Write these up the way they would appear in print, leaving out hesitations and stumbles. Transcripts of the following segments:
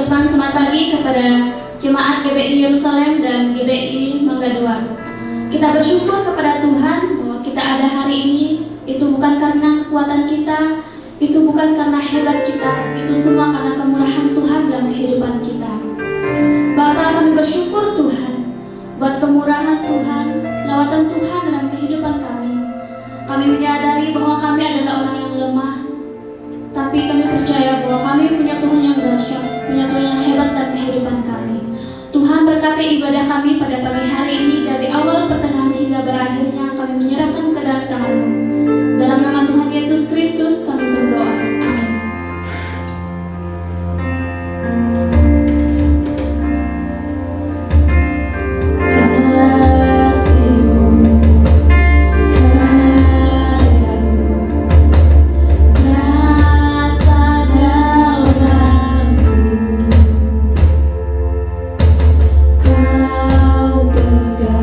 ucapkan selamat pagi kepada jemaat GBI Yerusalem dan GBI Mangga II. Kita bersyukur kepada Tuhan bahwa kita ada hari ini, itu bukan karena kekuatan kita, itu bukan karena hebat kita, itu semua karena kemurahan Tuhan dalam kehidupan kita. Bapa, kami bersyukur Tuhan buat kemurahan Tuhan, lawatan Tuhan dalam kehidupan kami. Kami menyadari bahwa kami adalah orang yang lemah, tapi kami percaya bahwa kami punya Tuhan yang dahsyat, punya Tuhan yang hebat dalam kehidupan kami. Tuhan berkati ibadah kami pada pagi hari ini, dari awal pertengahan hingga berakhirnya kami menyerahkan ke dalam tangan-Mu. Dalam nama Tuhan Yesus Kristus kami berdoa. Amin. Kau pegang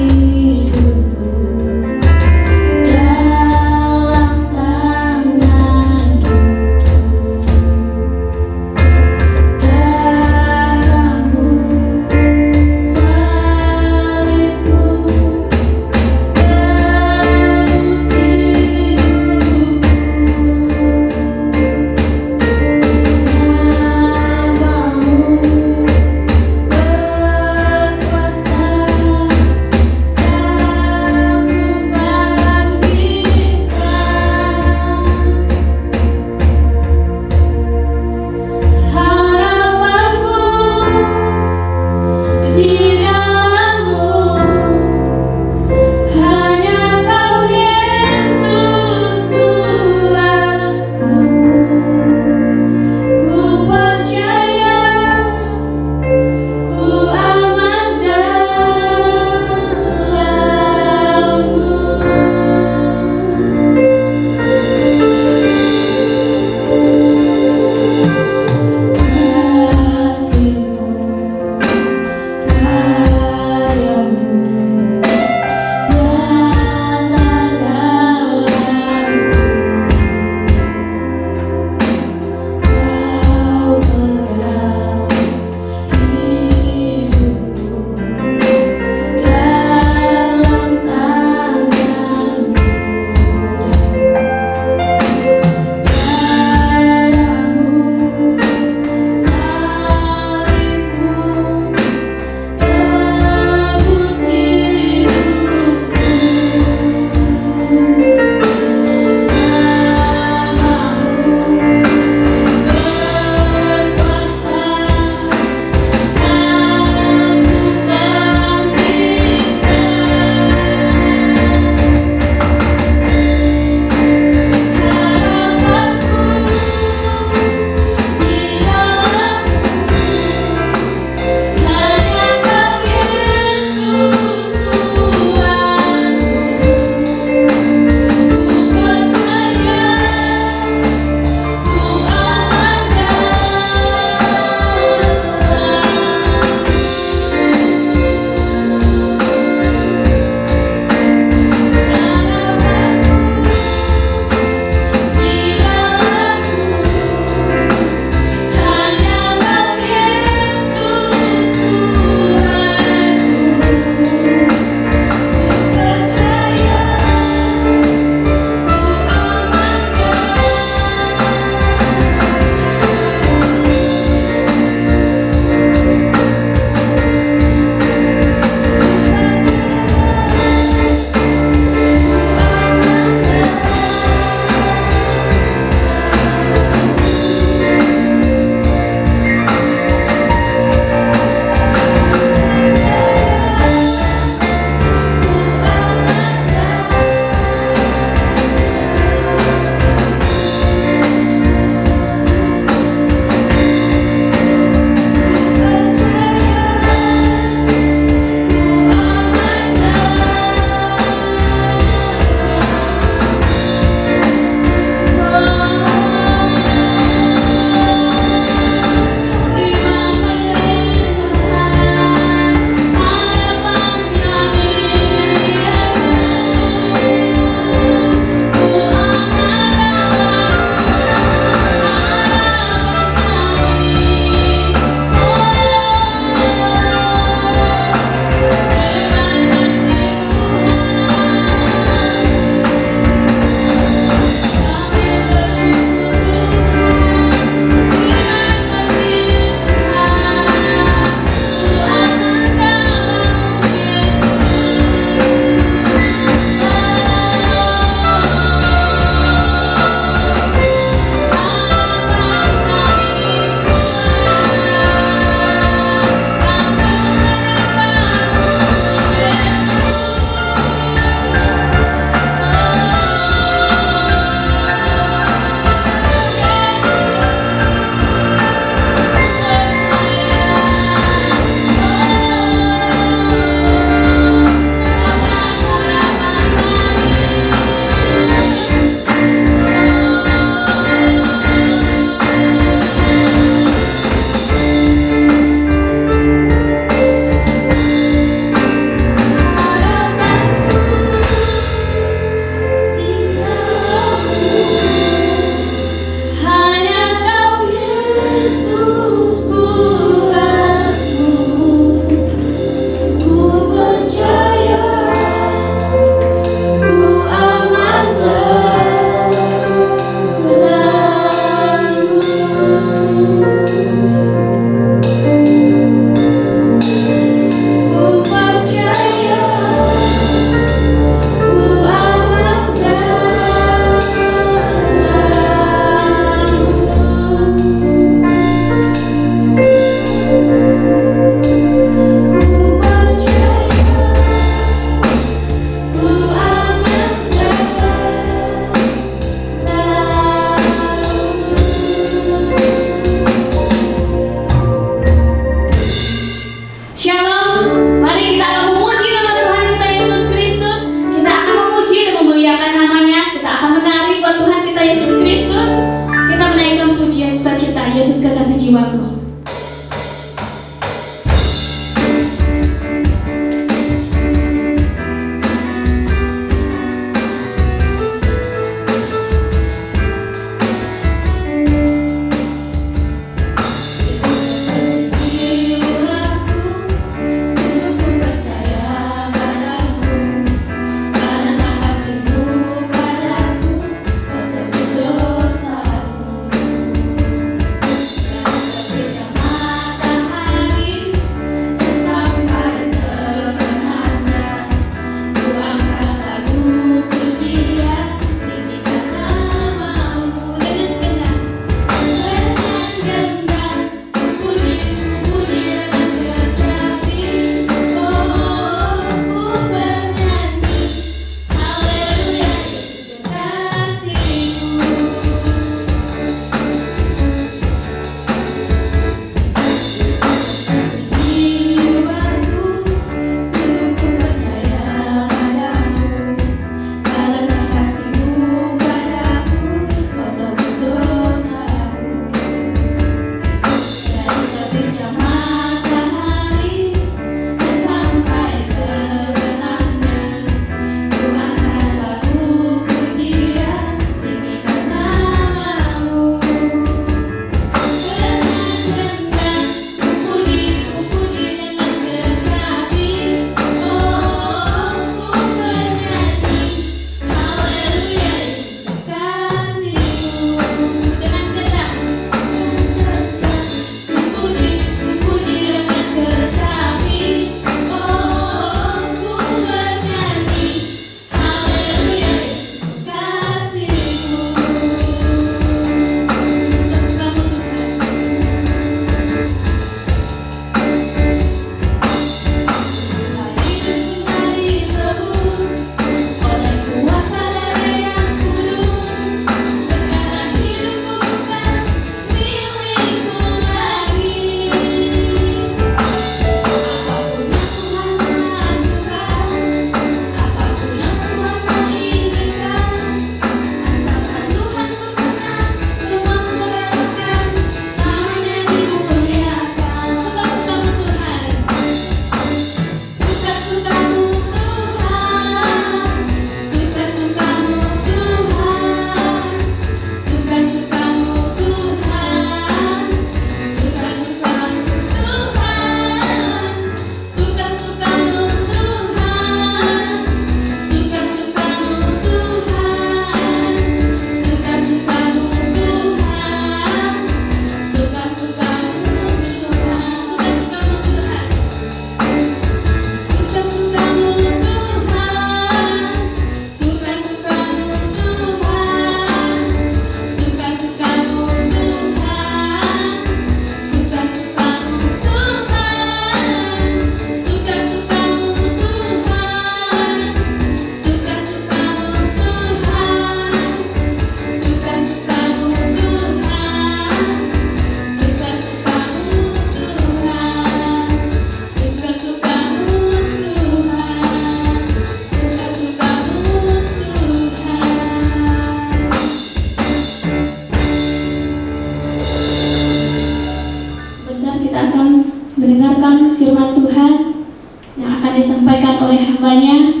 disampaikan oleh hambanya,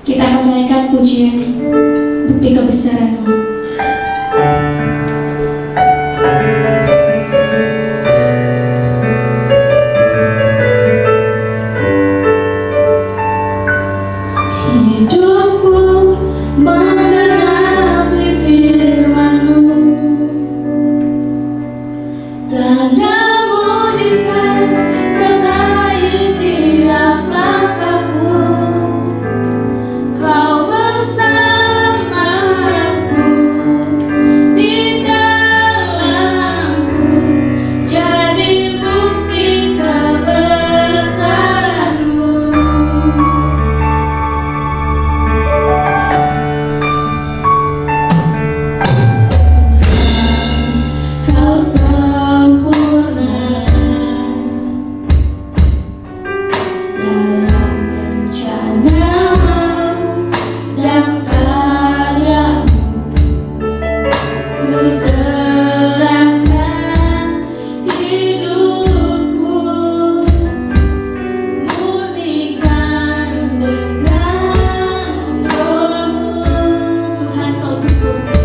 kita akan menaikkan pujian Bukti Kebesaran-Mu. Hidupku menggenapi firman-Mu, tanda mujizat sertai tiap langkahku. Kau bersamaku di dalamku, jadi bukti kebesaran-Mu. Kau sempurna dalam rencana-Mu dan karya-Mu. Ku serahkan hidupku, murnikan dengan Roh-Mu. Tuhan, Kau sempurna.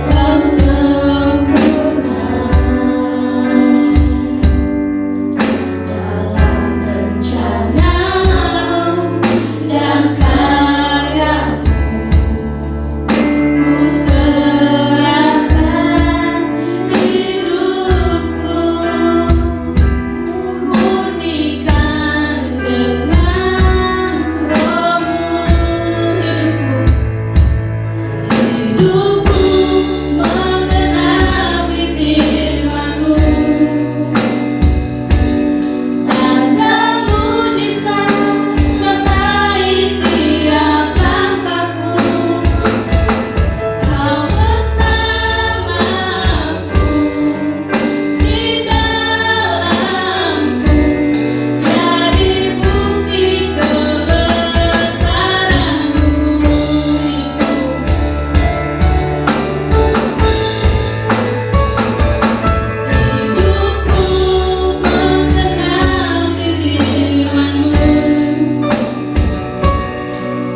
Kau sempurna dalam rencana-Mu dan karya-Mu. Ku serahkan hidupku, murnikan dengan Roh-Mu. Hidupku menggenapi firman-Mu, tanda mujizat sertai tiap langkahku. Kau bersamaku di dalamku, jadi bukti kebesaran-Mu. Hidupku menggenapi firman-Mu,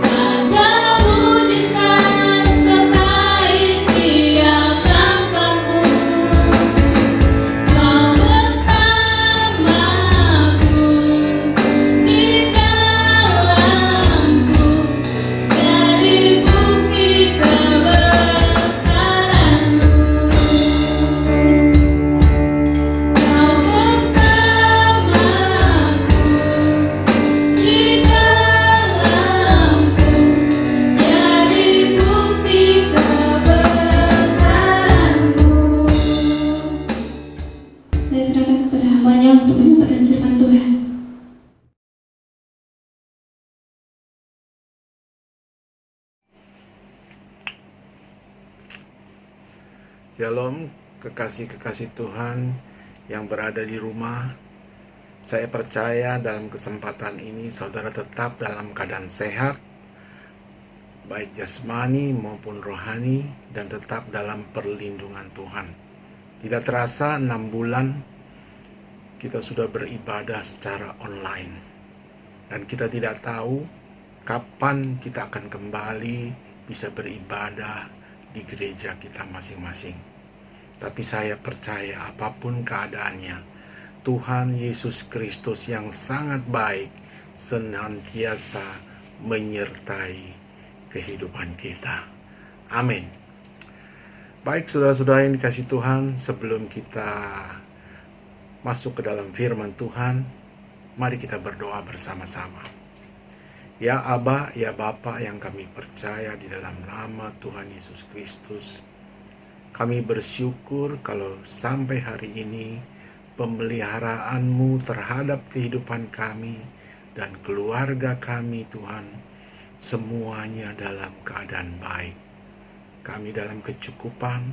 tanda mujizat sertai tiap langkahku. Kau bersamaku di dalamku, jadi bukti kebesaran-Mu. Kau bersamaku di dalamku, jadi bukti kebesaran-Mu. Saya serahkan kepada hambanya untuk menyampaikan firman Tuhan. Shalom, kekasih-kekasih Tuhan yang berada di rumah. Saya percaya dalam kesempatan ini saudara tetap dalam keadaan sehat, baik jasmani maupun rohani, dan tetap dalam perlindungan Tuhan. Tidak terasa 6 bulan kita sudah beribadah secara online, dan kita tidak tahu kapan kita akan kembali bisa beribadah di gereja kita masing-masing. Tapi saya percaya apapun keadaannya, Tuhan Yesus Kristus yang sangat baik senantiasa menyertai kehidupan kita. Amin. Baik saudara-saudara yang dikasih Tuhan, sebelum kita masuk ke dalam firman Tuhan, mari kita berdoa bersama-sama. Ya Aba, ya Bapa yang kami percaya di dalam nama Tuhan Yesus Kristus, kami bersyukur kalau sampai hari ini pemeliharaan-Mu terhadap kehidupan kami dan keluarga kami, Tuhan, semuanya dalam keadaan baik. Kami dalam kecukupan,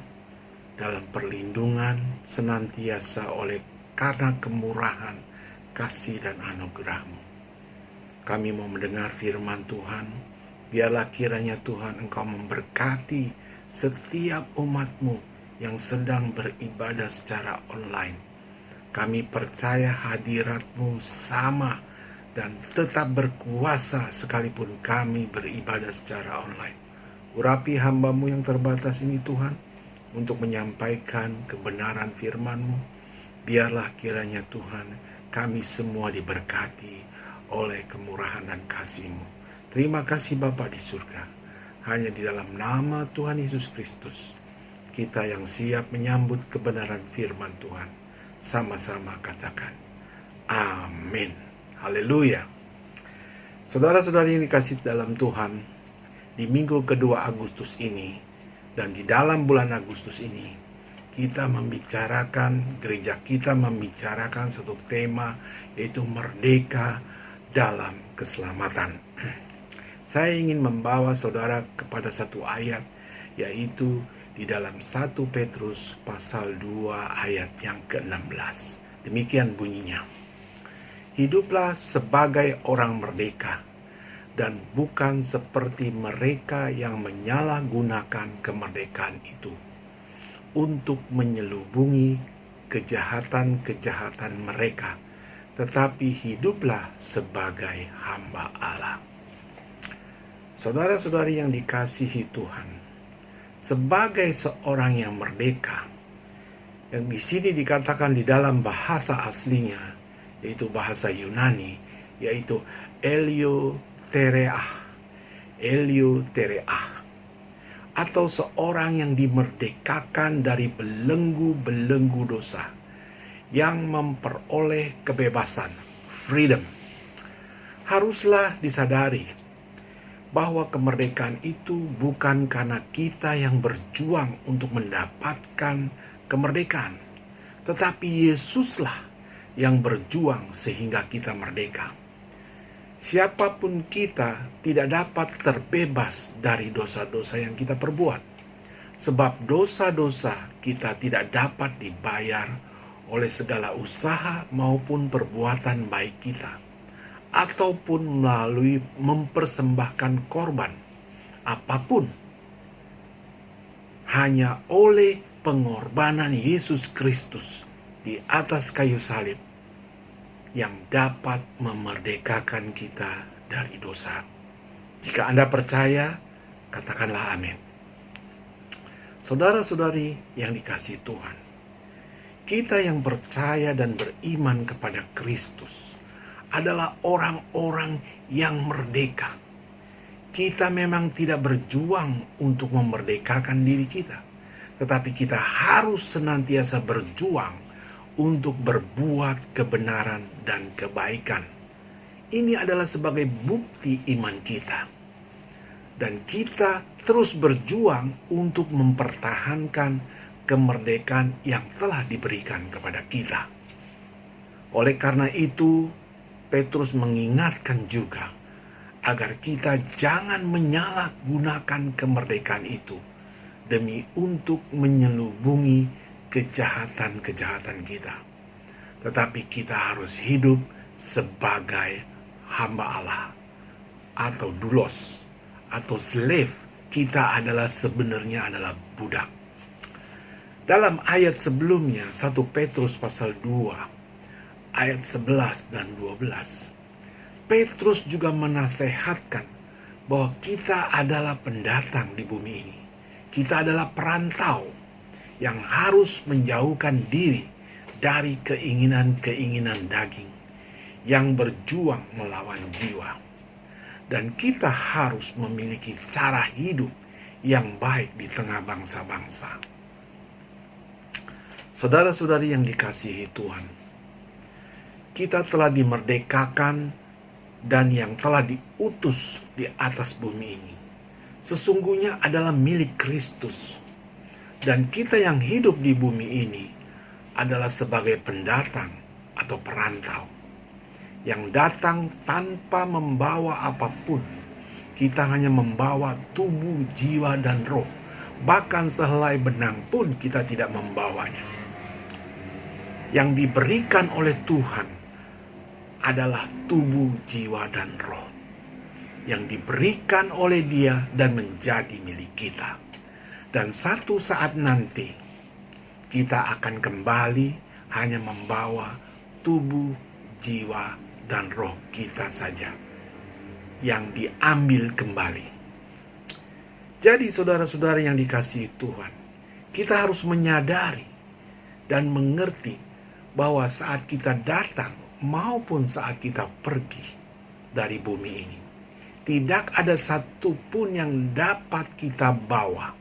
dalam perlindungan senantiasa oleh karena kemurahan, kasih dan anugerah-Mu. Kami mau mendengar firman Tuhan. Biarlah kiranya Tuhan Engkau memberkati setiap umat-Mu yang sedang beribadah secara online. Kami percaya hadirat-Mu sama dan tetap berkuasa sekalipun kami beribadah secara online. Urapi hamba-Mu yang terbatas ini Tuhan, untuk menyampaikan kebenaran firman-Mu. Biarlah kiranya Tuhan, kami semua diberkati oleh kemurahan dan kasih-Mu. Terima kasih Bapa di surga. Hanya di dalam nama Tuhan Yesus Kristus, kita yang siap menyambut kebenaran firman Tuhan, sama-sama katakan, amin. Haleluya. Saudara-saudari yang dikasihi dalam Tuhan, di minggu kedua Agustus ini, dan di dalam bulan Agustus ini, kita membicarakan, gereja kita membicarakan satu tema, yaitu merdeka dalam keselamatan. Saya ingin membawa saudara kepada satu ayat, yaitu di dalam 1 Petrus pasal 2 ayat yang ke-16. Demikian bunyinya. Hiduplah sebagai orang merdeka, dan bukan seperti mereka yang menyalahgunakan kemerdekaan itu untuk menyelubungi kejahatan-kejahatan mereka, tetapi hiduplah sebagai hamba Allah. Saudara-saudari yang dikasihi Tuhan, sebagai seorang yang merdeka, yang di sini dikatakan di dalam bahasa aslinya, yaitu bahasa Yunani, yaitu eleuthereia, atau seorang yang dimerdekakan dari belenggu-belenggu dosa, yang memperoleh kebebasan, freedom. Haruslah disadari bahwa kemerdekaan itu bukan karena kita yang berjuang untuk mendapatkan kemerdekaan, tetapi Yesuslah yang berjuang sehingga kita merdeka. Siapapun kita tidak dapat terbebas dari dosa-dosa yang kita perbuat, sebab dosa-dosa kita tidak dapat dibayar oleh segala usaha maupun perbuatan baik kita, ataupun melalui mempersembahkan korban apapun. Hanya oleh pengorbanan Yesus Kristus di atas kayu salib yang dapat memerdekakan kita dari dosa. Jika Anda percaya, katakanlah amin. Saudara-saudari yang dikasihi Tuhan, kita yang percaya dan beriman kepada Kristus adalah orang-orang yang merdeka. Kita memang tidak berjuang untuk memerdekakan diri kita, tetapi kita harus senantiasa berjuang untuk berbuat kebenaran dan kebaikan. Ini adalah sebagai bukti iman kita. Dan kita terus berjuang untuk mempertahankan kemerdekaan yang telah diberikan kepada kita. Oleh karena itu, Petrus mengingatkan juga agar kita jangan menyalahgunakan kemerdekaan itu demi untuk menyelubungi kejahatan-kejahatan kita. Tetapi kita harus hidup sebagai hamba Allah, atau doulos, atau slave. Kita sebenarnya adalah budak. Dalam ayat sebelumnya, 1 Petrus pasal 2 ayat 11 dan 12, Petrus juga menasehatkan bahwa kita adalah pendatang di bumi ini. Kita adalah perantau yang harus menjauhkan diri dari keinginan-keinginan daging yang berjuang melawan jiwa. Dan kita harus memiliki cara hidup yang baik di tengah bangsa-bangsa. Saudara-saudari yang dikasihi Tuhan, kita telah dimerdekakan dan yang telah diutus di atas bumi ini sesungguhnya adalah milik Kristus. Dan kita yang hidup di bumi ini adalah sebagai pendatang atau perantau yang datang tanpa membawa apapun. Kita hanya membawa tubuh, jiwa, dan roh. Bahkan sehelai benang pun kita tidak membawanya. Yang diberikan oleh Tuhan adalah tubuh, jiwa, dan roh, yang diberikan oleh Dia dan menjadi milik kita. Dan satu saat nanti kita akan kembali hanya membawa tubuh, jiwa, dan roh kita saja yang diambil kembali. Jadi saudara-saudara yang dikasihi Tuhan, kita harus menyadari dan mengerti bahwa saat kita datang maupun saat kita pergi dari bumi ini, tidak ada satupun yang dapat kita bawa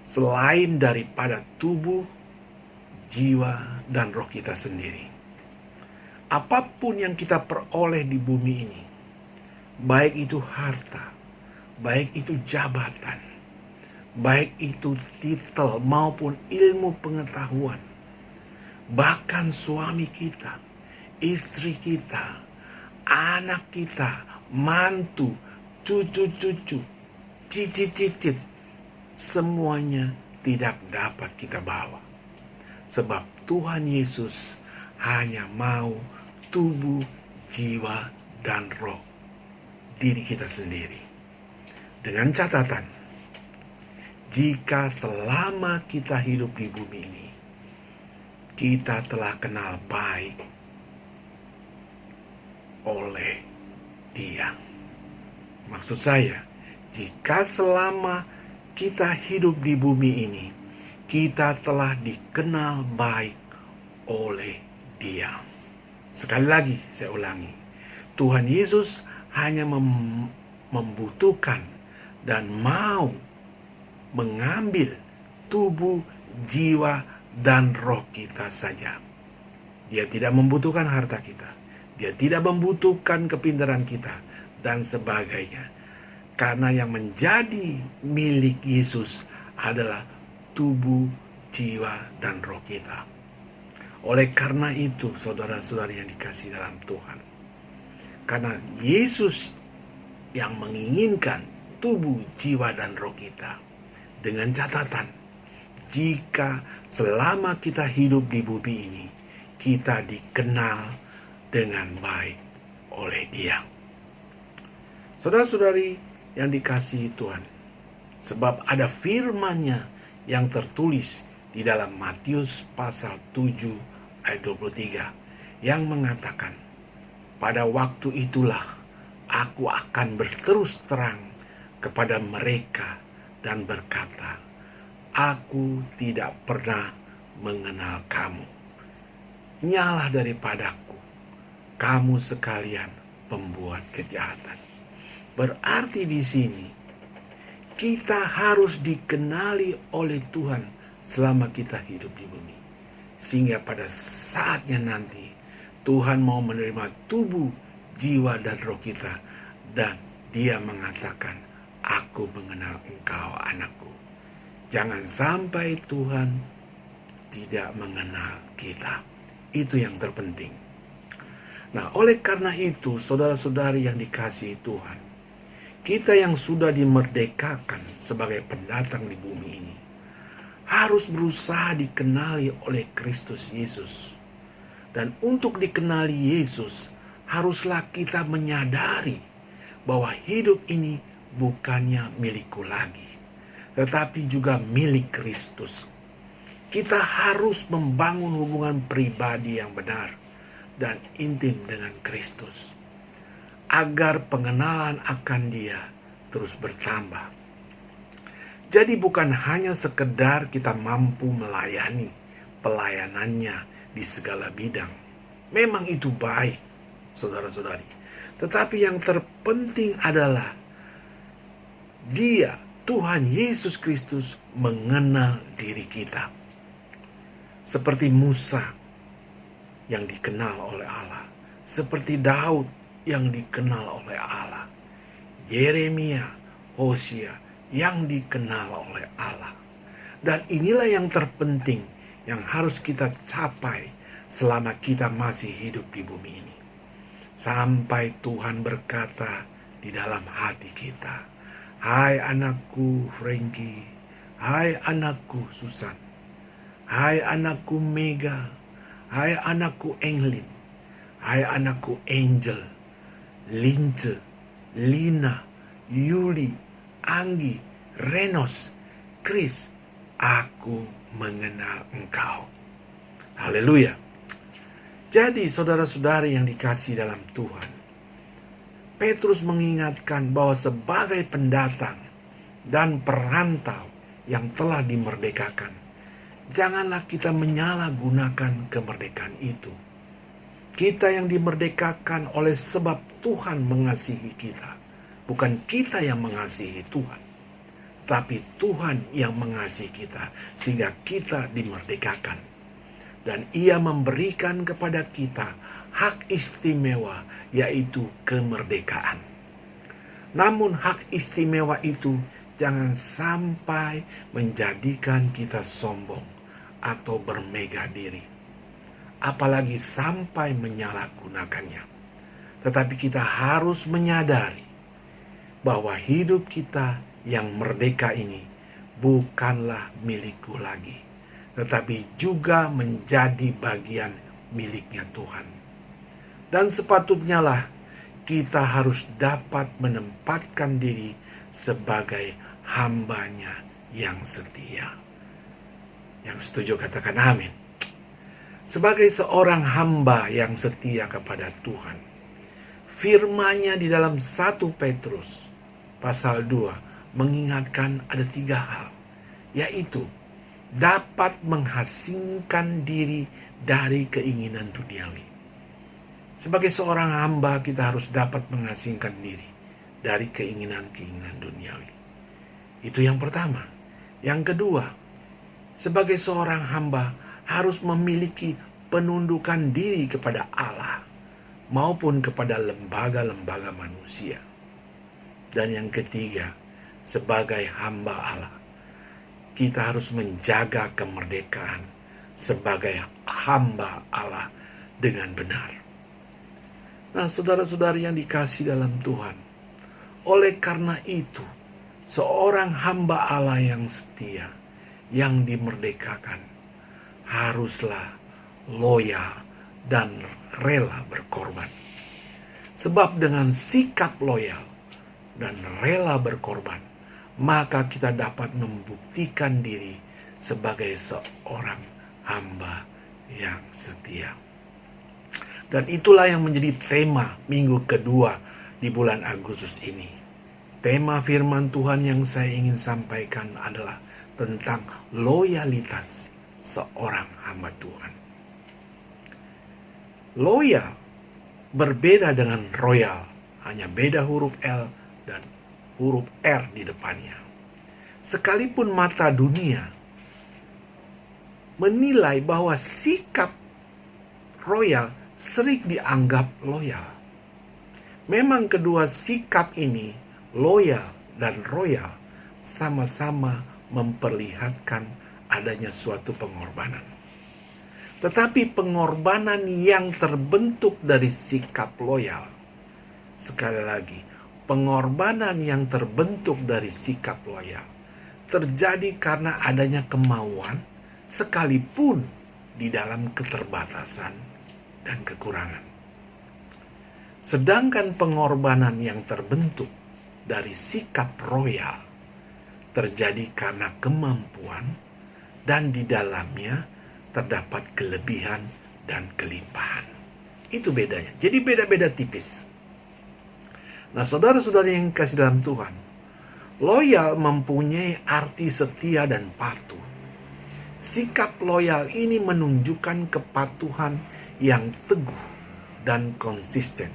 selain daripada tubuh, jiwa, dan roh kita sendiri. Apapun yang kita peroleh di bumi ini, baik itu harta, baik itu jabatan, baik itu titel maupun ilmu pengetahuan, bahkan suami kita, istri kita, anak kita, mantu, cucu-cucu, cicit-cicit, semuanya tidak dapat kita bawa. Sebab Tuhan Yesus hanya mau tubuh, jiwa, dan roh diri kita sendiri. Dengan catatan, jika selama kita hidup di bumi ini, kita telah kenal baik oleh Dia. Maksud saya, jika selama kita hidup di bumi ini, kita telah dikenal baik oleh Dia. Sekali lagi saya ulangi, Tuhan Yesus hanya membutuhkan dan mau mengambil tubuh, jiwa, dan roh kita saja. Dia tidak membutuhkan harta kita, Dia tidak membutuhkan kepintaran kita, dan sebagainya. Karena yang menjadi milik Yesus adalah tubuh, jiwa, dan roh kita. Oleh karena itu, saudara-saudari yang dikasihi dalam Tuhan, karena Yesus yang menginginkan tubuh, jiwa, dan roh kita, dengan catatan, jika selama kita hidup di bumi ini, kita dikenal dengan baik oleh Dia. Saudara-saudari yang dikasihi Tuhan, sebab ada firman-Nya yang tertulis di dalam Matius pasal 7 ayat 23 yang mengatakan, pada waktu itulah aku akan berterus terang kepada mereka dan berkata, aku tidak pernah mengenal kamu. Nyalah daripadaku, kamu sekalian pembuat kejahatan. Berarti di sini kita harus dikenali oleh Tuhan selama kita hidup di bumi. Sehingga pada saatnya nanti Tuhan mau menerima tubuh, jiwa, dan roh kita. Dan Dia mengatakan, aku mengenal engkau anakku. Jangan sampai Tuhan tidak mengenal kita. Itu yang terpenting. Nah, oleh karena itu, saudara-saudari yang dikasihi Tuhan, kita yang sudah dimerdekakan sebagai pendatang di bumi ini, harus berusaha dikenali oleh Kristus Yesus. Dan untuk dikenali Yesus, haruslah kita menyadari bahwa hidup ini bukannya milikku lagi, tetapi juga milik Kristus. Kita harus membangun hubungan pribadi yang benar dan intim dengan Kristus, agar pengenalan akan Dia terus bertambah. Jadi bukan hanya sekedar kita mampu melayani pelayanannya di segala bidang. Memang itu baik, saudara-saudari. Tetapi yang terpenting adalah Dia, Tuhan Yesus Kristus, mengenal diri kita. Seperti Musa yang dikenal oleh Allah, seperti Daud yang dikenal oleh Allah, Yeremia, Hosea yang dikenal oleh Allah. Dan inilah yang terpenting yang harus kita capai selama kita masih hidup di bumi ini. Sampai Tuhan berkata di dalam hati kita, hai anakku Frankie, hai anakku Susan, hai anakku Mega, hai anakku Englin, hai anakku Angel, Lince, Lina, Yuli, Anggi, Renos, Chris, aku mengenal Engkau. Haleluya. Jadi saudara-saudari yang dikasihi dalam Tuhan, Petrus mengingatkan bahwa sebagai pendatang dan perantau yang telah dimerdekakan, janganlah kita menyalahgunakan kemerdekaan itu. Kita yang dimerdekakan oleh sebab Tuhan mengasihi kita. Bukan kita yang mengasihi Tuhan, tapi Tuhan yang mengasihi kita sehingga kita dimerdekakan. Dan Ia memberikan kepada kita hak istimewa, yaitu kemerdekaan. Namun hak istimewa itu jangan sampai menjadikan kita sombong atau bermegah diri, apalagi sampai menyalahgunakannya. Tetapi kita harus menyadari bahwa hidup kita yang merdeka ini bukanlah milikku lagi, tetapi juga menjadi bagian miliknya Tuhan. Dan sepatutnya lah kita harus dapat menempatkan diri sebagai hambanya yang setia. Yang setuju katakan amin. Sebagai seorang hamba yang setia kepada Tuhan, firman-Nya di dalam 1 Petrus pasal 2 mengingatkan ada 3 hal, yaitu dapat mengasingkan diri dari keinginan duniawi. Sebagai seorang hamba kita harus dapat mengasingkan diri dari keinginan-keinginan duniawi. Itu yang pertama. Yang kedua, sebagai seorang hamba harus memiliki penundukan diri kepada Allah maupun kepada lembaga-lembaga manusia. Dan yang ketiga, sebagai hamba Allah, kita harus menjaga kemerdekaan sebagai hamba Allah dengan benar. Nah, saudara-saudari yang dikasihi dalam Tuhan, oleh karena itu, seorang hamba Allah yang setia, yang dimerdekakan, haruslah loyal dan rela berkorban. Sebab dengan sikap loyal dan rela berkorban, maka kita dapat membuktikan diri sebagai seorang hamba yang setia. Dan itulah yang menjadi tema minggu kedua di bulan Agustus ini. Tema firman Tuhan yang saya ingin sampaikan adalah tentang loyalitas seorang hamba Tuhan. Loyal berbeda dengan royal, hanya beda huruf L dan huruf R di depannya. Sekalipun mata dunia menilai bahwa sikap royal sering dianggap loyal. Memang kedua sikap ini, loyal dan royal, sama-sama memperlihatkan adanya suatu pengorbanan. Tetapi pengorbanan yang terbentuk dari sikap loyal, sekali lagi, pengorbanan yang terbentuk dari sikap loyal terjadi karena adanya kemauan sekalipun di dalam keterbatasan dan kekurangan. Sedangkan pengorbanan yang terbentuk dari sikap royal terjadi karena kemampuan dan di dalamnya terdapat kelebihan dan kelimpahan. Itu bedanya. Jadi beda-beda tipis. Nah, saudara-saudara yang kasih dalam Tuhan, loyal mempunyai arti setia dan patuh. Sikap loyal ini menunjukkan kepatuhan yang teguh dan konsisten.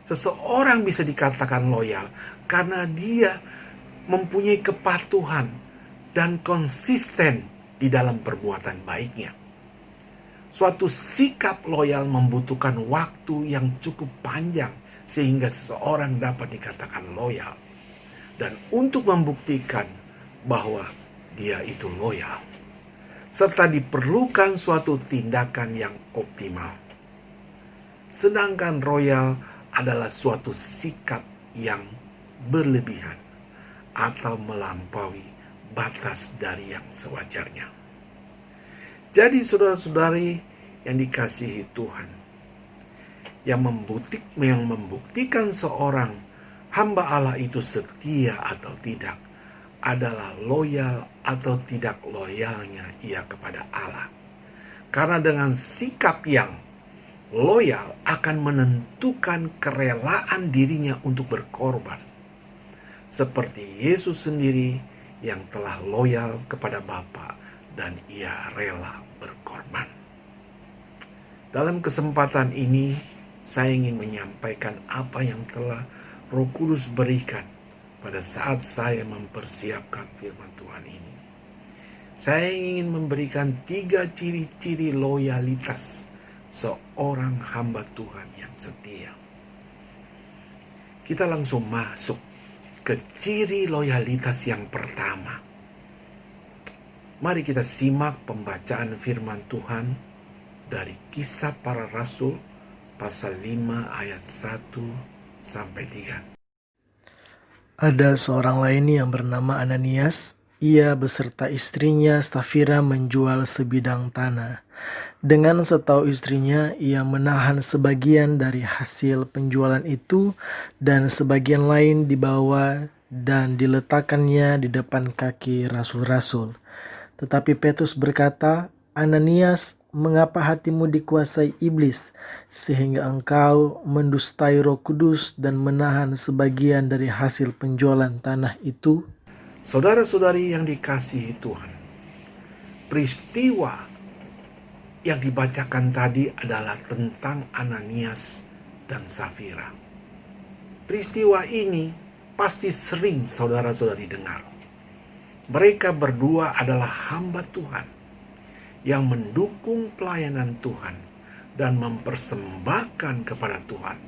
Seseorang bisa dikatakan loyal karena dia mempunyai kepatuhan dan konsisten di dalam perbuatan baiknya. Suatu sikap loyal membutuhkan waktu yang cukup panjang sehingga seseorang dapat dikatakan loyal. Dan untuk membuktikan bahwa dia itu loyal, serta diperlukan suatu tindakan yang optimal. Sedangkan royal adalah suatu sikap yang berlebihan atau melampaui batas dari yang sewajarnya. Jadi saudara-saudari yang dikasihi Tuhan, yang membuktikan seorang hamba Allah itu setia atau tidak adalah loyal atau tidak loyalnya ia kepada Allah. Karena dengan sikap yang loyal akan menentukan kerelaan dirinya untuk berkorban. Seperti Yesus sendiri yang telah loyal kepada Bapa dan ia rela berkorban. Dalam kesempatan ini, saya ingin menyampaikan apa yang telah Roh Kudus berikan pada saat saya mempersiapkan firman Tuhan ini. Saya ingin memberikan 3 ciri-ciri loyalitas seorang hamba Tuhan yang setia. Kita langsung masuk ke ciri loyalitas yang pertama. Mari kita simak pembacaan firman Tuhan dari Kisah Para Rasul pasal 5 ayat 1-3. Ada seorang lain yang bernama Ananias. Ia beserta istrinya Safira menjual sebidang tanah. Dengan setahu istrinya, ia menahan sebagian dari hasil penjualan itu dan sebagian lain dibawa dan diletakkannya di depan kaki rasul-rasul. Tetapi Petrus berkata, "Ananias, mengapa hatimu dikuasai iblis, sehingga engkau mendustai Roh Kudus dan menahan sebagian dari hasil penjualan tanah itu?" Saudara-saudari yang dikasihi Tuhan, peristiwa yang dibacakan tadi adalah tentang Ananias dan Safira. Peristiwa ini pasti sering saudara-saudari dengar. Mereka berdua adalah hamba Tuhan yang mendukung pelayanan Tuhan dan mempersembahkan kepada Tuhan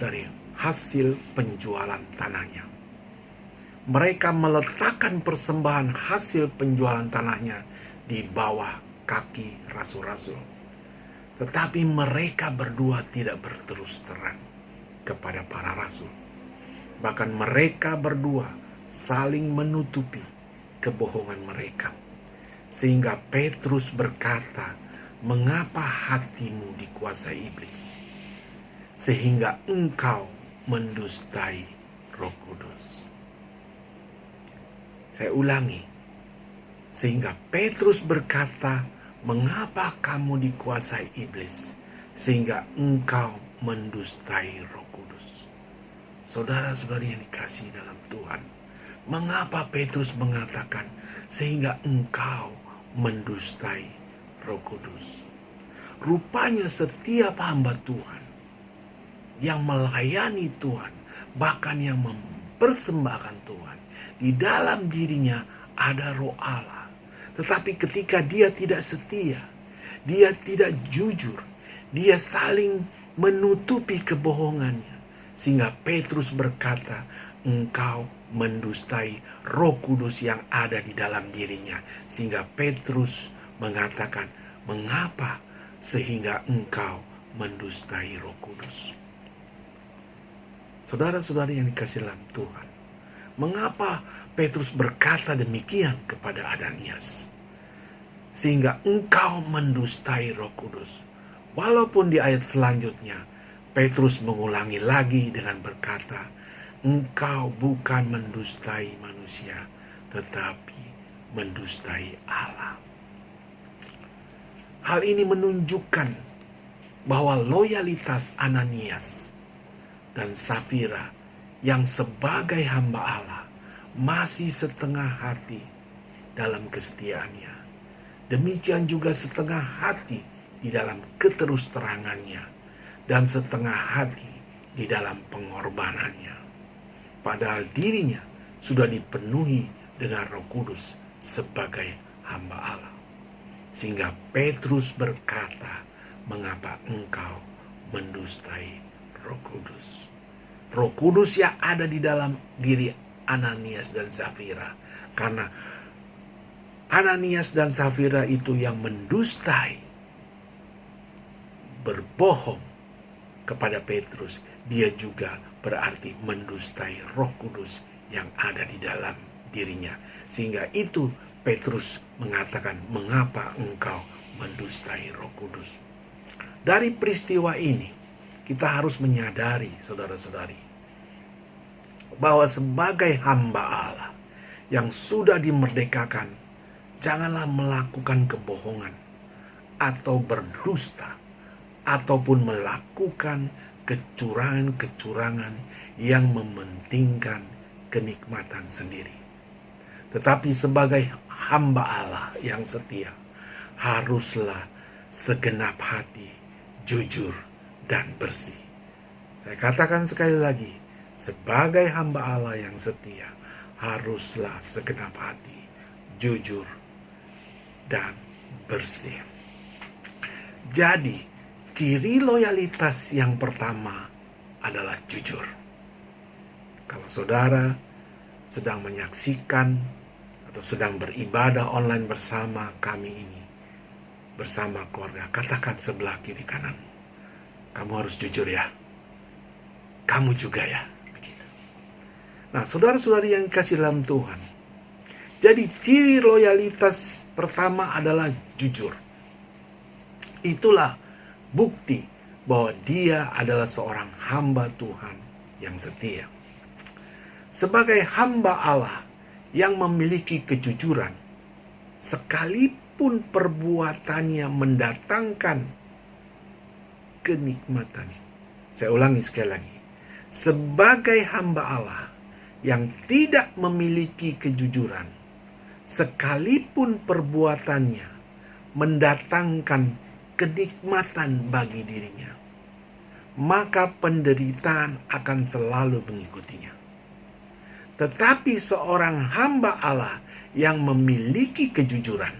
dari hasil penjualan tanahnya. Mereka meletakkan persembahan hasil penjualan tanahnya di bawah kaki rasul-rasul. Tetapi mereka berdua tidak berterus terang kepada para rasul. Bahkan mereka berdua saling menutupi kebohongan mereka. Sehingga Petrus berkata, "Mengapa hatimu dikuasai iblis, sehingga engkau mendustai Roh Kudus?" Saya ulangi. Sehingga Petrus berkata, "Mengapa kamu dikuasai iblis, sehingga engkau mendustai Roh Kudus?" Saudara-saudari yang dikasihi dalam Tuhan, mengapa Petrus mengatakan, "Sehingga engkau mendustai Roh Kudus"? Rupanya setiap hamba Tuhan yang melayani Tuhan, bahkan yang mempersembahkan Tuhan, di dalam dirinya ada Roh Allah. Tetapi ketika dia tidak setia, dia tidak jujur, dia saling menutupi kebohongannya. Sehingga Petrus berkata, "Engkau mendustai Roh Kudus yang ada di dalam dirinya." Sehingga Petrus mengatakan, "Mengapa sehingga engkau mendustai Roh Kudus?" Saudara-saudari yang dikasihi dalam Tuhan, mengapa Petrus berkata demikian kepada Ananias? Sehingga engkau mendustai Roh Kudus. Walaupun di ayat selanjutnya Petrus mengulangi lagi dengan berkata, "Engkau bukan mendustai manusia, tetapi mendustai Allah." Hal ini menunjukkan bahwa loyalitas Ananias dan Safira yang sebagai hamba Allah masih setengah hati dalam kesetiaannya. Demikian juga setengah hati di dalam keterus-terangannya dan setengah hati di dalam pengorbanannya. Padahal dirinya sudah dipenuhi dengan Roh Kudus sebagai hamba Allah. Sehingga Petrus berkata, "Mengapa engkau mendustai Roh Kudus?" Roh Kudus yang ada di dalam diri Ananias dan Safira. Karena Ananias dan Safira itu yang mendustai, berbohong kepada Petrus, dia juga berarti mendustai Roh Kudus yang ada di dalam dirinya. Sehingga itu Petrus mengatakan, "Mengapa engkau mendustai Roh Kudus?" Dari peristiwa ini kita harus menyadari, saudara-saudari, bahwa sebagai hamba Allah yang sudah dimerdekakan, janganlah melakukan kebohongan atau berdusta ataupun melakukan kecurangan-kecurangan yang mementingkan kenikmatan sendiri. Tetapi sebagai hamba Allah yang setia, haruslah segenap hati, jujur, dan bersih. Saya katakan sekali lagi, sebagai hamba Allah yang setia, haruslah segenap hati, jujur, dan bersih. Jadi, ciri loyalitas yang pertama adalah jujur. Kalau saudara sedang menyaksikan atau sedang beribadah online bersama kami ini, bersama keluarga, katakan sebelah kiri kananmu, kamu harus jujur ya. Kamu juga ya. Begitu. Nah, saudara-saudari yang dikasih dalam Tuhan, jadi ciri loyalitas pertama adalah jujur. Itulah bukti bahwa dia adalah seorang hamba Tuhan yang setia. Sebagai hamba Allah yang memiliki kejujuran, sekalipun perbuatannya mendatangkan kenikmatan. Saya ulangi sekali lagi. Sebagai hamba Allah yang tidak memiliki kejujuran, sekalipun perbuatannya mendatangkan kenikmatan bagi dirinya, maka penderitaan akan selalu mengikutinya. Tetapi seorang hamba Allah yang memiliki kejujuran,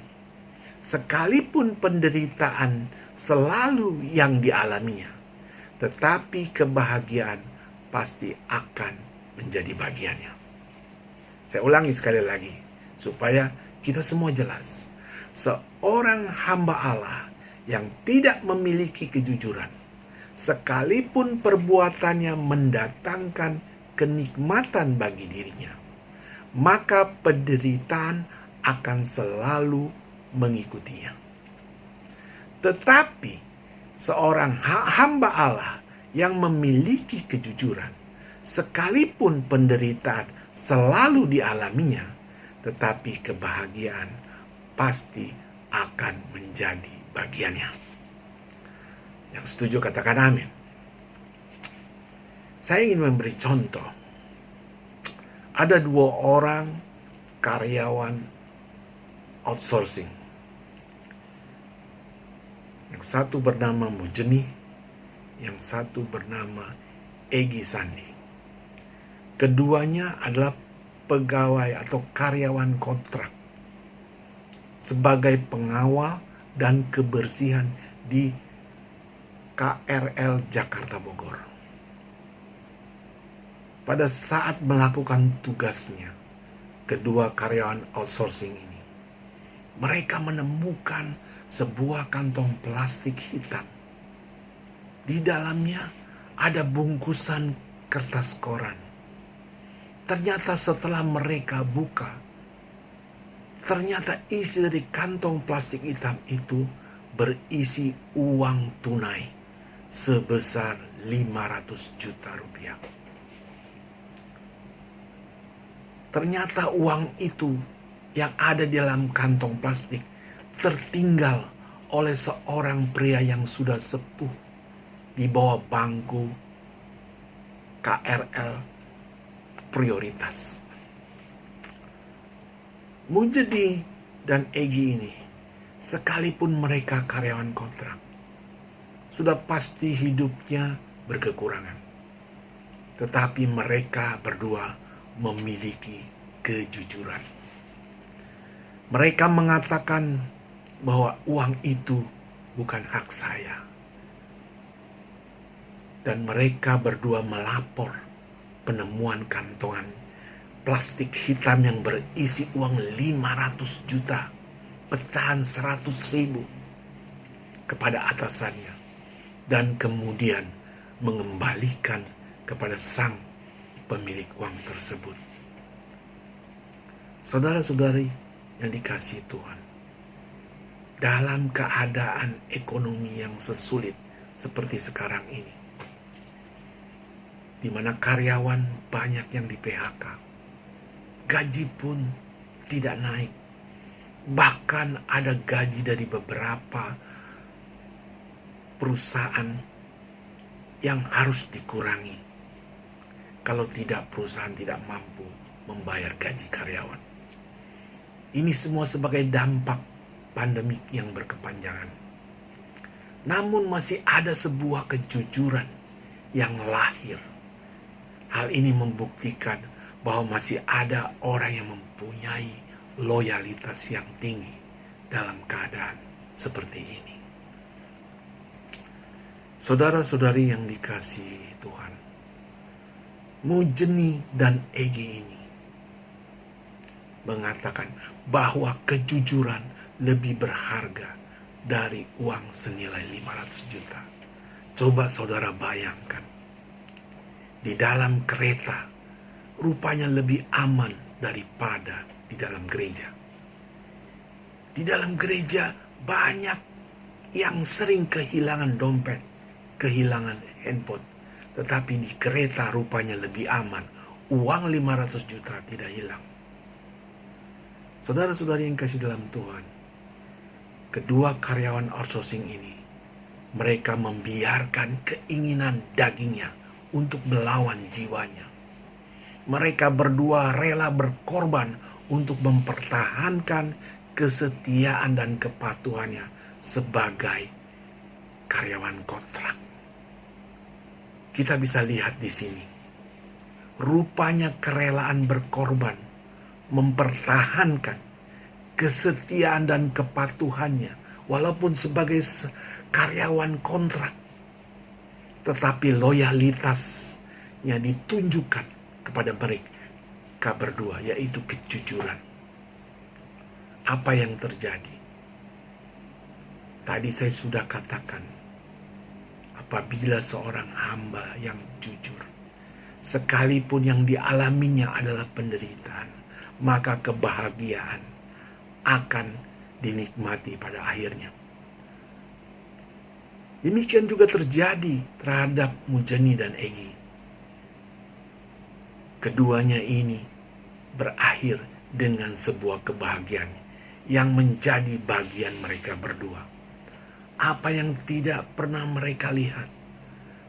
sekalipun penderitaan selalu yang dialaminya, tetapi kebahagiaan pasti akan menjadi bagiannya. Saya ulangi sekali lagi, supaya kita semua jelas. Seorang hamba Allah yang tidak memiliki kejujuran, sekalipun perbuatannya mendatangkan kenikmatan bagi dirinya, maka penderitaan akan selalu mengikutinya. Tetapi seorang hamba Allah yang memiliki kejujuran, sekalipun penderitaan selalu dialaminya, tetapi kebahagiaan pasti akan menjadi bagiannya. Yang setuju katakan amin. Saya ingin memberi contoh. Ada 2 orang karyawan outsourcing. Yang satu bernama Mujeni, yang satu bernama Egy Sandi. Keduanya adalah pegawai atau karyawan kontrak sebagai pengawal dan kebersihan di KRL Jakarta Bogor. Pada saat melakukan tugasnya, kedua karyawan outsourcing ini, mereka menemukan sebuah kantong plastik hitam. Di dalamnya ada bungkusan kertas koran. Ternyata setelah mereka buka, ternyata isi dari kantong plastik hitam itu berisi uang tunai sebesar 500 juta rupiah. Ternyata uang itu yang ada di dalam kantong plastik tertinggal oleh seorang pria yang sudah sepuh di bawah bangku KRL prioritas. Mujedi dan Egy ini, sekalipun mereka karyawan kontrak, sudah pasti hidupnya berkekurangan. Tetapi mereka berdua memiliki kejujuran. Mereka mengatakan bahwa uang itu bukan hak saya. Dan mereka berdua melapor penemuan kantongan plastik hitam yang berisi uang 500 juta, pecahan 100.000 kepada atasannya, dan kemudian mengembalikan kepada sang pemilik uang tersebut. Saudara-saudari yang dikasihi Tuhan, dalam keadaan ekonomi yang sesulit seperti sekarang ini, di mana karyawan banyak yang di PHK, gaji pun tidak naik. Bahkan ada gaji dari beberapa perusahaan yang harus dikurangi. Kalau tidak, perusahaan tidak mampu membayar gaji karyawan. Ini semua sebagai dampak pandemik yang berkepanjangan. Namun masih ada sebuah kejujuran yang lahir. Hal ini membuktikan bahwa masih ada orang yang mempunyai loyalitas yang tinggi dalam keadaan seperti ini. Saudara-saudari yang dikasihi Tuhan, Mujeni dan Egi ini mengatakan bahwa kejujuran lebih berharga dari uang senilai 500 juta. Coba saudara bayangkan, di dalam kereta rupanya lebih aman daripada di dalam gereja. Di dalam gereja banyak yang sering kehilangan dompet, kehilangan handphone. Tetapi di kereta rupanya lebih aman. Uang 500 juta tidak hilang. Saudara-saudari yang kasih dalam Tuhan, kedua karyawan outsourcing ini, mereka membiarkan keinginan dagingnya untuk melawan jiwanya. Mereka berdua rela berkorban untuk mempertahankan kesetiaan dan kepatuhannya sebagai karyawan kontrak. Kita bisa lihat di sini, rupanya kerelaan berkorban mempertahankan kesetiaan dan kepatuhannya walaupun sebagai karyawan kontrak, tetapi loyalitasnya ditunjukkan kepada mereka berdua, yaitu kejujuran. Apa yang terjadi? Tadi saya sudah katakan, apabila seorang hamba yang jujur, sekalipun yang dialaminya adalah penderitaan, maka kebahagiaan akan dinikmati pada akhirnya. Demikian juga terjadi terhadap Mujeni dan Egi. Keduanya ini berakhir dengan sebuah kebahagiaan yang menjadi bagian mereka berdua. Apa yang tidak pernah mereka lihat,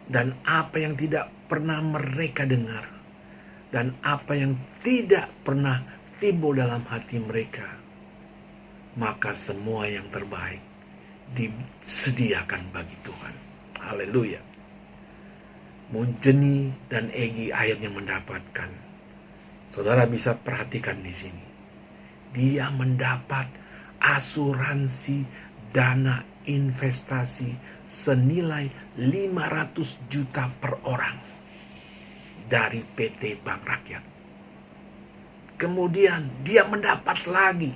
dan apa yang tidak pernah mereka dengar, dan apa yang tidak pernah timbul dalam hati mereka, maka semua yang terbaik disediakan bagi Tuhan. Haleluya. Mujeni dan Egi akhirnya mendapatkan. Saudara bisa perhatikan di sini. Dia mendapat asuransi dana investasi senilai 500 juta per orang dari PT Bank Rakyat. Kemudian dia mendapat lagi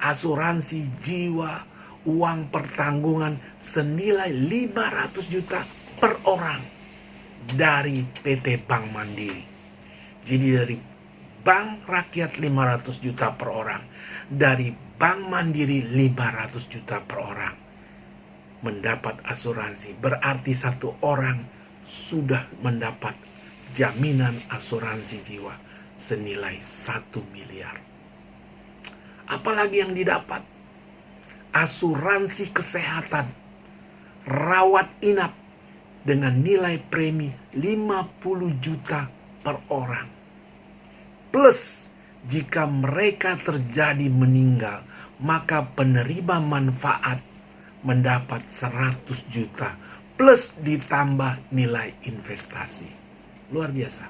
asuransi jiwa, uang pertanggungan senilai 500 juta per orang dari PT Bank Mandiri. Jadi dari Bank Rakyat 500 juta per orang, dari Bank Mandiri 500 juta per orang mendapat asuransi. Berarti satu orang sudah mendapat jaminan asuransi jiwa senilai 1 miliar. Apalagi yang didapat? Asuransi kesehatan, rawat inap dengan nilai premi 50 juta per orang. Plus jika mereka terjadi meninggal, maka penerima manfaat mendapat 100 juta plus ditambah nilai investasi. Luar biasa.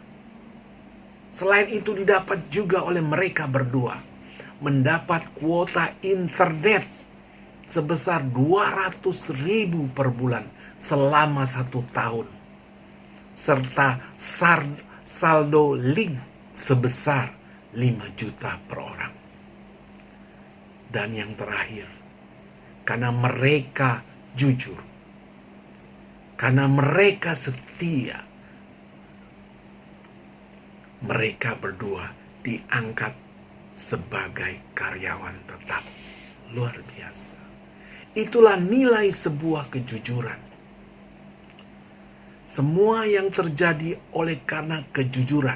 Selain itu didapat juga oleh mereka berdua, mendapat kuota internet sebesar 200.000 per bulan selama 1 tahun. Serta saldo link sebesar 5 juta per orang. Dan yang terakhir, karena mereka jujur, karena mereka setia, mereka berdua diangkat sebagai karyawan tetap. Luar biasa. Itulah nilai sebuah kejujuran. Semua yang terjadi oleh karena kejujuran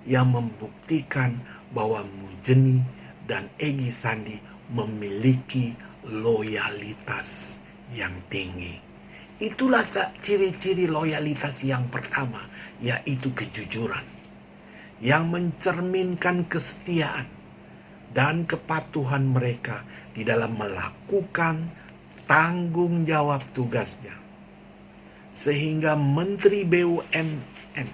yang membuktikan bahwa Mujeni dan Egy Sandi memiliki loyalitas yang tinggi. Itulah ciri-ciri loyalitas yang pertama, yaitu kejujuran, yang mencerminkan kesetiaan dan kepatuhan mereka di dalam melakukan tanggung jawab tugasnya. Sehingga Menteri BUMN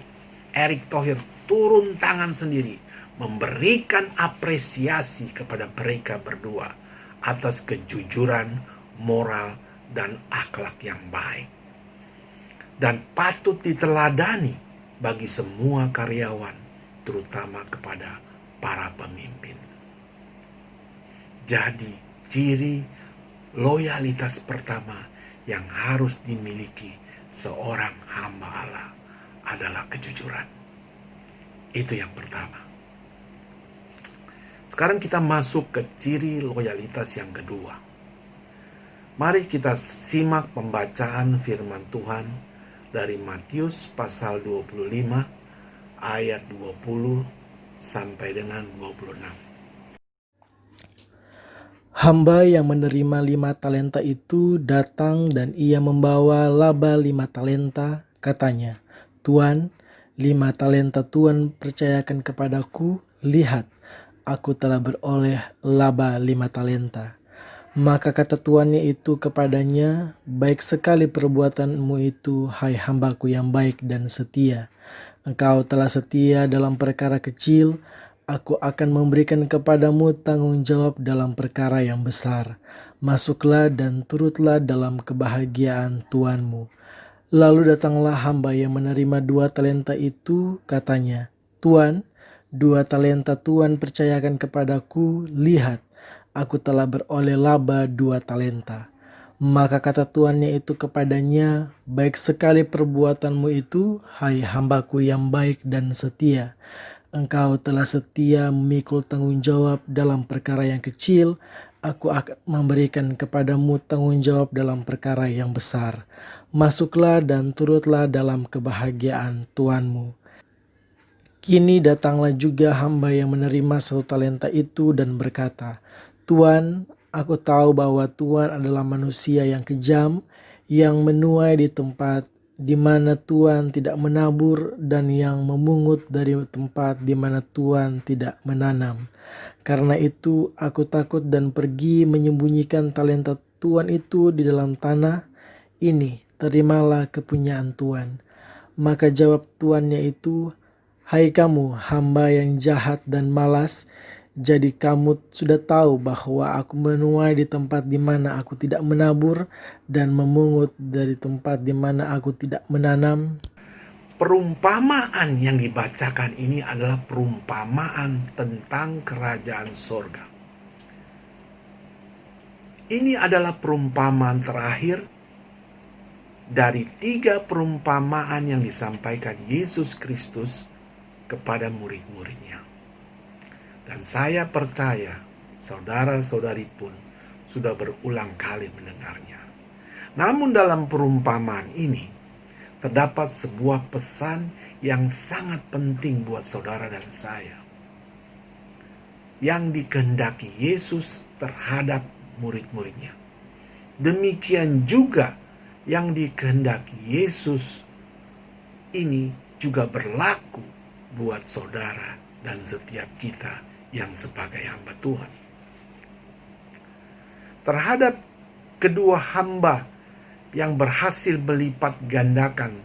Erick Thohir turun tangan sendiri memberikan apresiasi kepada mereka berdua atas kejujuran, moral, dan akhlak yang baik. Dan patut diteladani bagi semua karyawan, terutama kepada para pemimpin. Jadi, ciri loyalitas pertama yang harus dimiliki seorang hamba Allah adalah kejujuran. Itu yang pertama. Sekarang kita masuk ke ciri loyalitas yang kedua. Mari kita simak pembacaan firman Tuhan dari Matius pasal 25 ayat 20 sampai dengan 26. Hamba yang menerima 5 talenta itu datang dan ia membawa laba 5 talenta. Katanya, "Tuan, 5 talenta Tuan percayakan kepadaku. Lihat, aku telah beroleh laba 5 talenta." Maka kata tuannya itu kepadanya, "Baik sekali perbuatanmu itu, hai hambaku yang baik dan setia. Engkau telah setia dalam perkara kecil, aku akan memberikan kepadamu tanggung jawab dalam perkara yang besar. Masuklah dan turutlah dalam kebahagiaan tuanmu." Lalu datanglah hamba yang menerima 2 talenta itu, katanya, "Tuan, 2 talenta Tuan percayakan kepadaku. Lihat, aku telah beroleh laba 2 talenta." Maka kata tuannya itu kepadanya, "Baik sekali perbuatanmu itu, hai hambaku yang baik dan setia. Engkau telah setia memikul tanggung jawab dalam perkara yang kecil, aku akan memberikan kepadamu tanggung jawab dalam perkara yang besar. Masuklah dan turutlah dalam kebahagiaan tuanmu." Kini datanglah juga hamba yang menerima 1 talenta itu dan berkata, "Tuan, aku tahu bahwa Tuan adalah manusia yang kejam, yang menuai di tempat di mana Tuan tidak menabur dan yang memungut dari tempat di mana Tuan tidak menanam. Karena itu aku takut dan pergi menyembunyikan talenta Tuan itu di dalam tanah. Ini, terimalah kepunyaan Tuan." Maka jawab tuannya itu, "Hai kamu, hamba yang jahat dan malas, jadi kamu sudah tahu bahwa aku menuai di tempat di mana aku tidak menabur dan memungut dari tempat di mana aku tidak menanam." Perumpamaan yang dibacakan ini adalah perumpamaan tentang kerajaan sorga. Ini adalah perumpamaan terakhir dari 3 perumpamaan yang disampaikan Yesus Kristus kepada murid-muridnya. Dan saya percaya saudara-saudari pun sudah berulang kali mendengarnya. Namun dalam perumpamaan ini terdapat sebuah pesan yang sangat penting buat saudara dan saya, yang dikehendaki Yesus terhadap murid-muridnya. Demikian juga yang dikehendaki Yesus ini juga berlaku buat saudara dan setiap kita yang sebagai hamba Tuhan. Terhadap kedua hamba yang berhasil melipat gandakan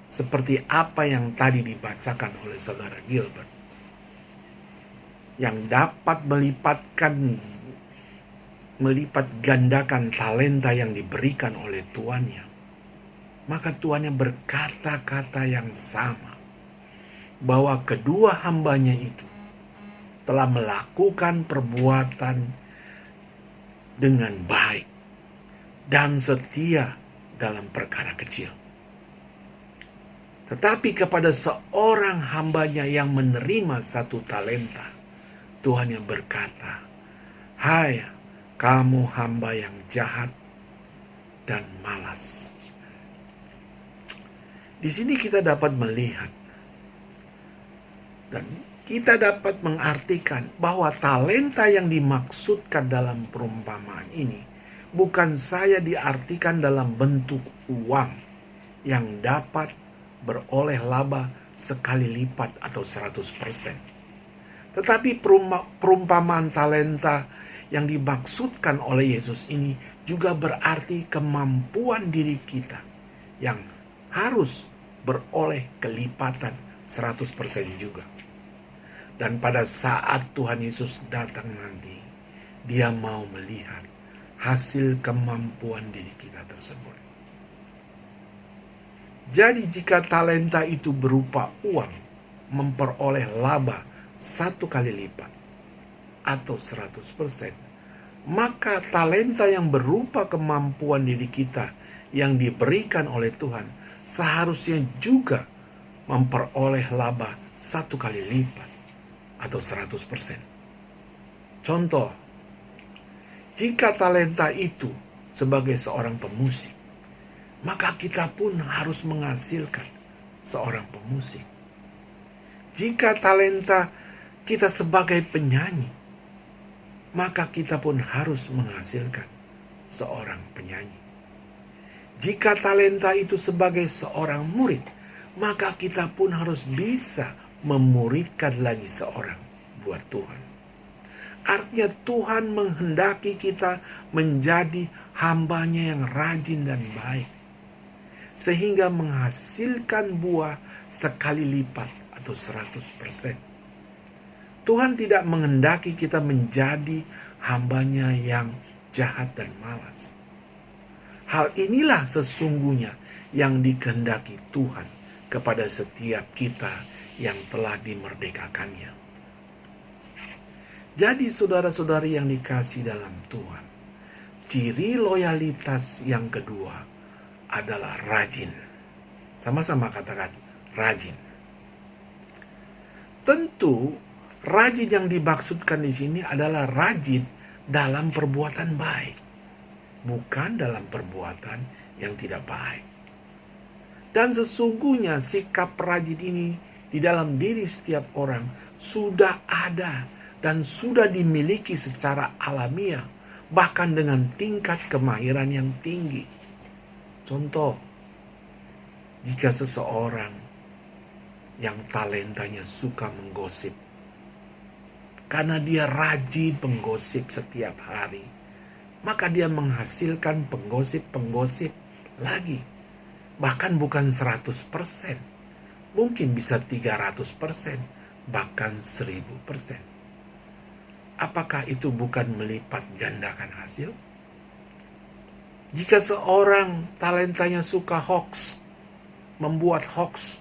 seperti apa yang tadi dibacakan oleh saudara Gilbert, yang dapat melipat gandakan talenta yang diberikan oleh tuannya, maka tuannya berkata-kata yang sama, bahwa kedua hambanya itu telah melakukan perbuatan dengan baik dan setia dalam perkara kecil. Tetapi kepada seorang hambanya yang menerima 1 talenta, Tuhan yang berkata, "Hai kamu hamba yang jahat dan malas." Di sini kita dapat melihat Dan kita dapat mengartikan bahwa talenta yang dimaksudkan dalam perumpamaan ini bukan saya diartikan dalam bentuk uang yang dapat beroleh laba sekali lipat atau 100%. Tetapi perumpamaan talenta yang dimaksudkan oleh Yesus ini juga berarti kemampuan diri kita yang harus beroleh kelipatan 100% juga. Dan pada saat Tuhan Yesus datang nanti, Dia mau melihat hasil kemampuan diri kita tersebut. Jadi jika talenta itu berupa uang, memperoleh laba 1 kali lipat atau 100%, maka talenta yang berupa kemampuan diri kita yang diberikan oleh Tuhan seharusnya juga memperoleh laba 1 kali lipat atau 100%. Contoh, jika talenta itu sebagai seorang pemusik, maka kita pun harus menghasilkan seorang pemusik. Jika talenta kita sebagai penyanyi, maka kita pun harus menghasilkan seorang penyanyi. Jika talenta itu sebagai seorang murid, maka kita pun harus bisa memuridkan lagi seorang buat Tuhan. Artinya Tuhan menghendaki kita menjadi hamba-Nya yang rajin dan baik, sehingga menghasilkan buah sekali lipat atau 100%. Tuhan tidak menghendaki kita menjadi hamba-Nya yang jahat dan malas. Hal inilah sesungguhnya yang dikehendaki Tuhan kepada setiap kita yang telah dimerdekakannya. Jadi saudara-saudari yang dikasihi dalam Tuhan, ciri loyalitas yang kedua adalah rajin. Sama-sama katakan rajin. Tentu rajin yang dimaksudkan di sini adalah rajin dalam perbuatan baik, bukan dalam perbuatan yang tidak baik. Dan sesungguhnya sikap rajin ini di dalam diri setiap orang sudah ada dan sudah dimiliki secara alamiah, bahkan dengan tingkat kemahiran yang tinggi. Contoh, jika seseorang yang talentanya suka menggosip, karena dia rajin penggosip setiap hari, maka dia menghasilkan penggosip lagi. Bahkan bukan 100%, mungkin bisa 300%, bahkan 1000%. Apakah itu bukan melipat gandakan hasil? Jika seorang talentanya suka hoax, membuat hoax,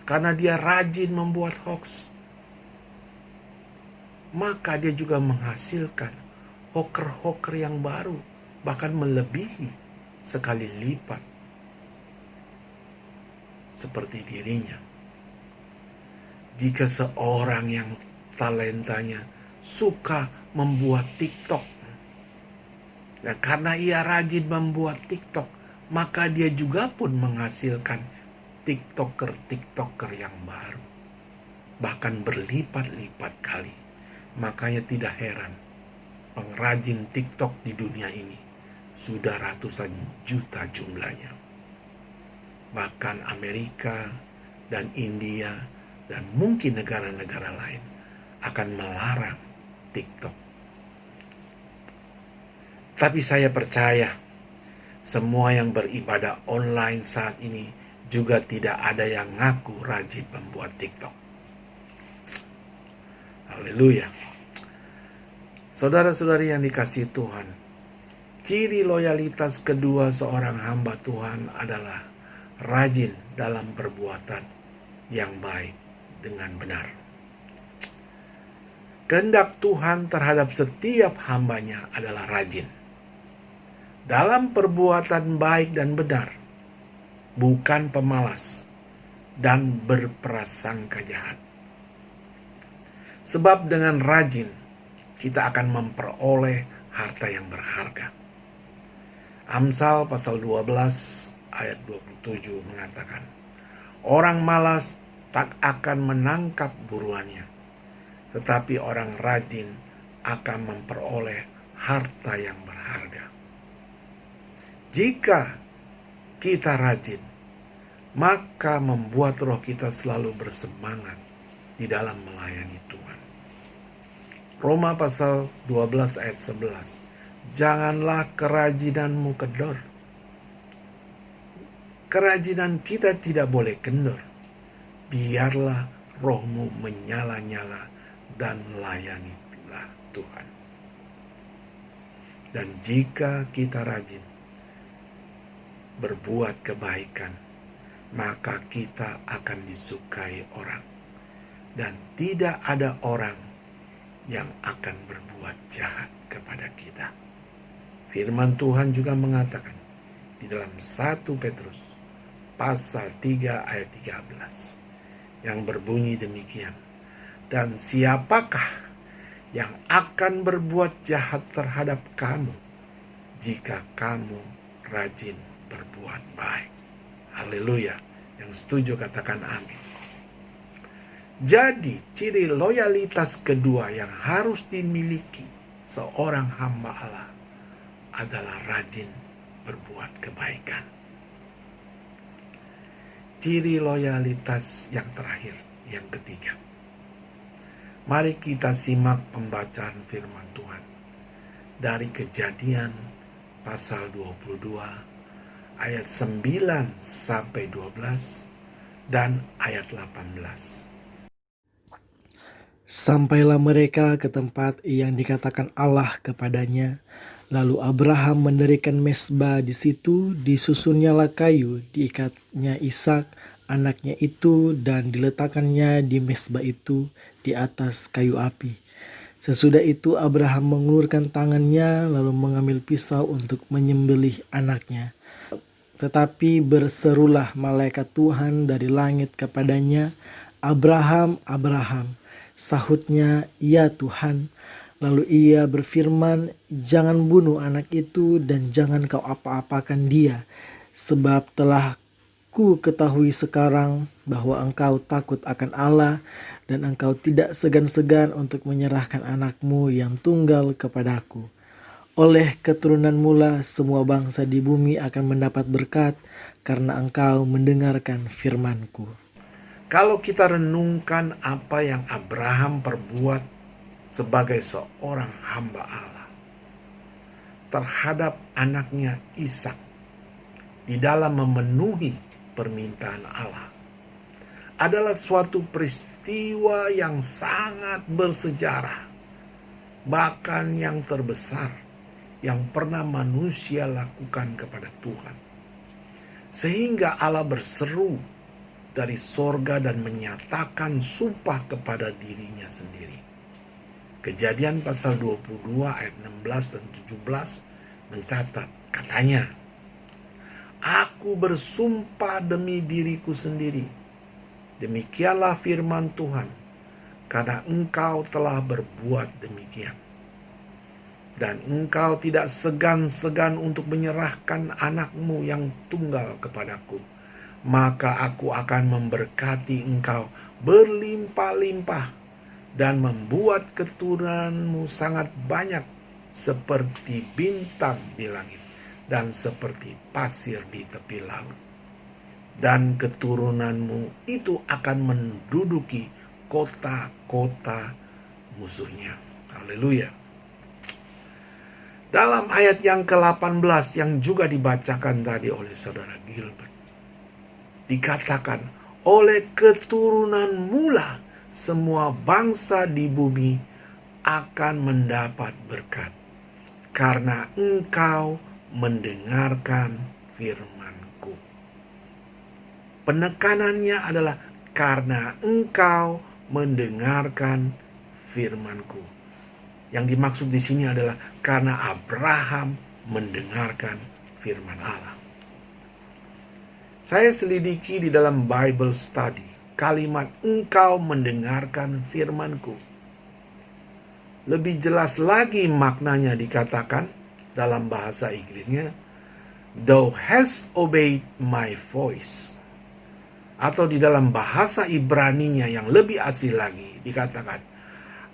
karena dia rajin membuat hoax, maka dia juga menghasilkan hoaker-hoaker yang baru, bahkan melebihi sekali lipat seperti dirinya. Jika seorang yang talentanya suka membuat TikTok, dan karena ia rajin membuat TikTok, maka dia juga pun menghasilkan TikToker yang baru, bahkan berlipat-lipat kali. Makanya tidak heran pengrajin TikTok di dunia ini sudah ratusan juta jumlahnya. Bahkan Amerika dan India dan mungkin negara-negara lain akan melarang TikTok. Tapi saya percaya semua yang beribadah online saat ini juga tidak ada yang ngaku rajin membuat TikTok. Haleluya. Saudara-saudari yang dikasihi Tuhan, ciri loyalitas kedua seorang hamba Tuhan adalah rajin dalam perbuatan yang baik dengan benar. Kehendak Tuhan terhadap setiap hamba-Nya adalah rajin dalam perbuatan baik dan benar, bukan pemalas dan berprasangka jahat. Sebab dengan rajin kita akan memperoleh harta yang berharga. Amsal pasal 12 ayat 27 mengatakan, orang malas tak akan menangkap buruannya, tetapi orang rajin akan memperoleh harta yang berharga. Jika kita rajin, maka membuat roh kita selalu bersemangat di dalam melayani Tuhan. Roma pasal 12 ayat 11. Janganlah kerajinanmu kendor. Kerajinan kita tidak boleh kendor. Biarlah rohmu menyala-nyala dan layanilah Tuhan. Dan jika kita rajin berbuat kebaikan, maka kita akan disukai orang. Dan tidak ada orang yang akan berbuat jahat kepada kita. Firman Tuhan juga mengatakan di dalam 1 Petrus pasal 3 ayat 13 yang berbunyi demikian. Dan siapakah yang akan berbuat jahat terhadap kamu jika kamu rajin berbuat baik? Haleluya. Yang setuju katakan amin. Jadi ciri loyalitas kedua yang harus dimiliki seorang hamba Allah adalah rajin berbuat kebaikan. Ciri loyalitas yang terakhir, yang ketiga. Mari kita simak pembacaan firman Tuhan dari Kejadian pasal 22 ayat 9 sampai 12 dan ayat 18. Sampailah mereka ke tempat yang dikatakan Allah kepadanya. Lalu Abraham mendirikan mezbah di situ, disusunnyalah kayu, diikatnya Ishak anaknya itu, dan diletakkannya di mezbah itu di atas kayu api. Sesudah itu Abraham mengulurkan tangannya lalu mengambil pisau untuk menyembelih anaknya. Tetapi berserulah malaikat Tuhan dari langit kepadanya, "Abraham, Abraham." Sahutnya, "Ya Tuhan." Lalu ia berfirman, "Jangan bunuh anak itu dan jangan kau apa-apakan dia, sebab telah ku ketahui sekarang bahwa engkau takut akan Allah dan engkau tidak segan-segan untuk menyerahkan anakmu yang tunggal kepadaku. Oleh keturunanmu lah semua bangsa di bumi akan mendapat berkat karena engkau mendengarkan firmanku." Kalau kita renungkan apa yang Abraham perbuat sebagai seorang hamba Allah terhadap anaknya Ishak di dalam memenuhi permintaan Allah, adalah suatu peristiwa yang sangat bersejarah, bahkan yang terbesar yang pernah manusia lakukan kepada Tuhan. Sehingga Allah berseru dari sorga dan menyatakan sumpah kepada dirinya sendiri. Kejadian pasal 22 ayat 16 dan 17 mencatat, katanya, "Aku bersumpah demi diriku sendiri, demikianlah firman Tuhan, karena engkau telah berbuat demikian. Dan engkau tidak segan-segan untuk menyerahkan anakmu yang tunggal kepadaku, maka aku akan memberkati engkau berlimpah-limpah dan membuat keturunanmu sangat banyak seperti bintang di langit dan seperti pasir di tepi laut. Dan keturunanmu itu akan menduduki kota-kota musuhnya." Haleluya. Dalam ayat yang ke-18 yang juga dibacakan tadi oleh saudara Gilbert, dikatakan, "Oleh keturunanmu lah semua bangsa di bumi akan mendapat berkat, karena engkau mendengarkan firman-Ku." Penekanannya adalah karena engkau mendengarkan firman-Ku. Yang dimaksud di sini adalah karena Abraham mendengarkan firman Allah. Saya selidiki di dalam Bible Study kalimat "engkau mendengarkan firman-Ku". Lebih jelas lagi maknanya dikatakan dalam bahasa Inggrisnya, "Thou hast obeyed my voice." Atau di dalam bahasa Ibraninya yang lebih asli lagi dikatakan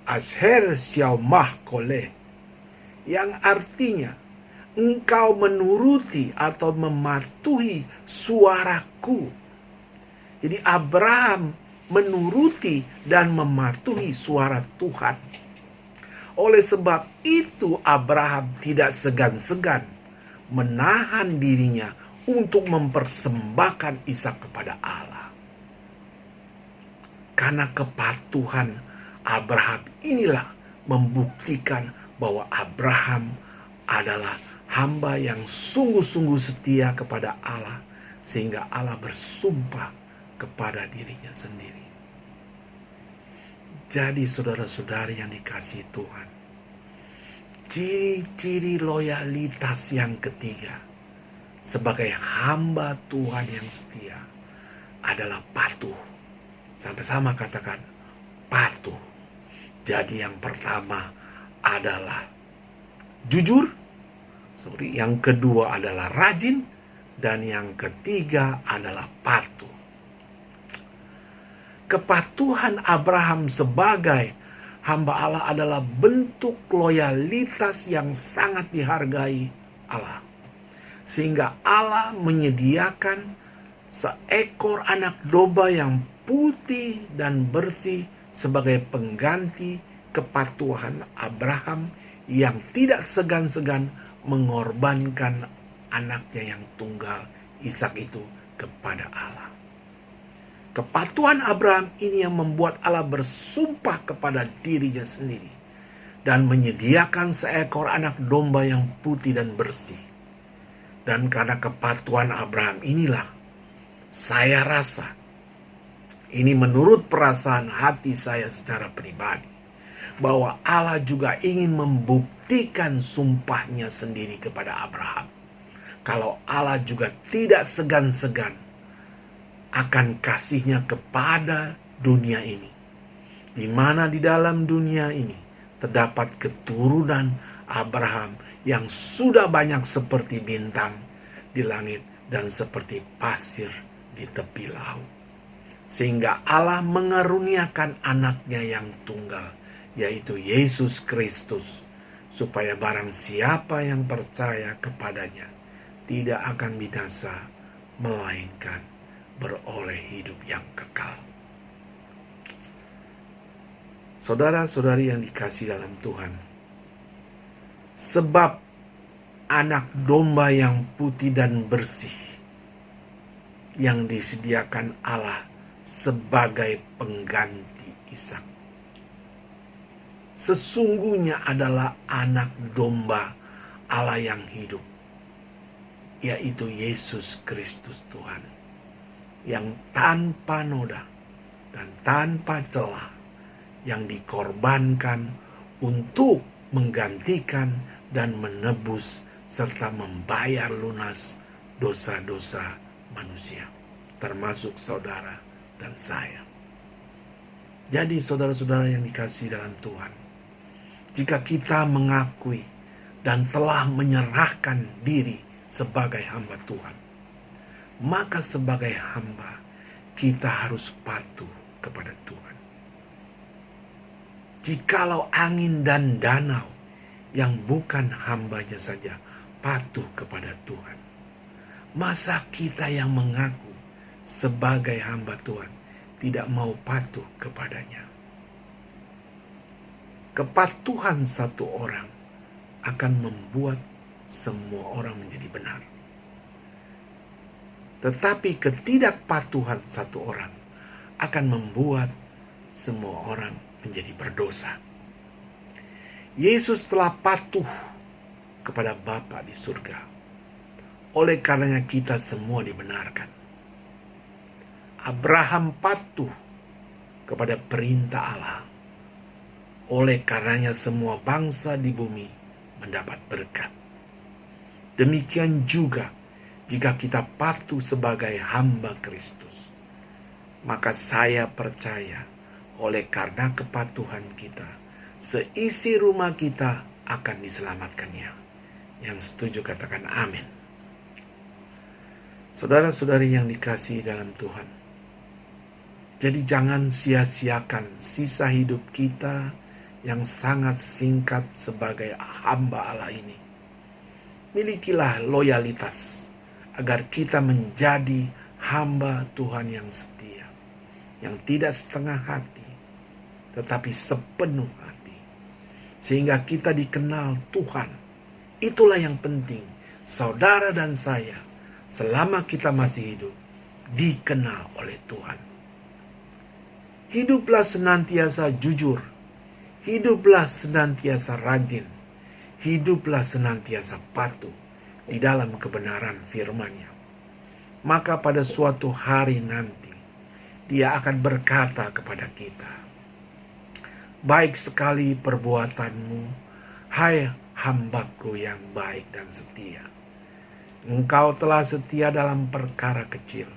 Asher Xiaomah Kole, yang artinya engkau menuruti atau mematuhi suaraku. Jadi Abraham menuruti dan mematuhi suara Tuhan. Oleh sebab itu Abraham tidak segan-segan menahan dirinya untuk mempersembahkan Ishak kepada Allah. Karena kepatuhan Abraham inilah membuktikan bahwa Abraham adalah hamba yang sungguh-sungguh setia kepada Allah, sehingga Allah bersumpah kepada dirinya sendiri. Jadi saudara-saudari yang dikasihi Tuhan, ciri-ciri loyalitas yang ketiga sebagai hamba Tuhan yang setia adalah patuh. Sama-sama katakan patuh. Jadi yang pertama adalah jujur, yang kedua adalah rajin, dan yang ketiga adalah patuh. Kepatuhan Abraham sebagai hamba Allah adalah bentuk loyalitas yang sangat dihargai Allah. Sehingga Allah menyediakan seekor anak domba yang putih dan bersih sebagai pengganti kepatuhan Abraham yang tidak segan-segan mengorbankan anaknya yang tunggal Ishak itu kepada Allah. Kepatuhan Abraham ini yang membuat Allah bersumpah kepada dirinya sendiri dan menyediakan seekor anak domba yang putih dan bersih. Dan karena kepatuhan Abraham inilah saya rasa, ini menurut perasaan hati saya secara pribadi, bahwa Allah juga ingin membuktikan sumpahnya sendiri kepada Abraham. Kalau Allah juga tidak segan-segan akan kasihnya kepada dunia ini, di mana di dalam dunia ini terdapat keturunan Abraham yang sudah banyak seperti bintang di langit dan seperti pasir di tepi laut. Sehingga Allah mengaruniakan anaknya yang tunggal, yaitu Yesus Kristus, supaya barang siapa yang percaya kepadanya tidak akan binasa, melainkan beroleh hidup yang kekal. Saudara-saudari yang dikasihi dalam Tuhan, sebab anak domba yang putih dan bersih yang disediakan Allah sebagai pengganti Ishak sesungguhnya adalah anak domba Allah yang hidup, yaitu Yesus Kristus Tuhan, yang tanpa noda dan tanpa celah, yang dikorbankan untuk menggantikan dan menebus serta membayar lunas dosa-dosa manusia, termasuk saudara dan saya. Jadi saudara-saudara yang dikasihi dalam Tuhan, jika kita mengakui dan telah menyerahkan diri sebagai hamba Tuhan, maka sebagai hamba kita harus patuh kepada Tuhan. Jikalau angin dan danau yang bukan hambanya saja patuh kepada Tuhan, masa kita yang mengaku sebagai hamba Tuhan tidak mau patuh kepadanya? Kepatuhan satu orang akan membuat semua orang menjadi benar. Tetapi ketidakpatuhan satu orang akan membuat semua orang menjadi berdosa. Yesus telah patuh kepada Bapa di surga. Oleh karenanya kita semua dibenarkan. Abraham patuh kepada perintah Allah. Oleh karenanya semua bangsa di bumi mendapat berkat. Demikian juga jika kita patuh sebagai hamba Kristus, maka saya percaya oleh karena kepatuhan kita, seisi rumah kita akan diselamatkannya. Yang setuju katakan amin. Saudara-saudari yang dikasihi dalam Tuhan, Jadi jangan sia-siakan sisa hidup kita yang sangat singkat sebagai hamba Allah ini. Milikilah loyalitas agar kita menjadi hamba Tuhan yang setia, yang tidak setengah hati, tetapi sepenuh hati. Sehingga kita dikenal Tuhan. Itulah yang penting. Saudara dan saya, selama kita masih hidup, dikenal oleh Tuhan. Hiduplah senantiasa jujur. Hiduplah senantiasa rajin. Hiduplah senantiasa patuh di dalam kebenaran firman-Nya. Maka pada suatu hari nanti, Dia akan berkata kepada kita, "Baik sekali perbuatanmu, hai hambaku yang baik dan setia. Engkau telah setia dalam perkara kecil.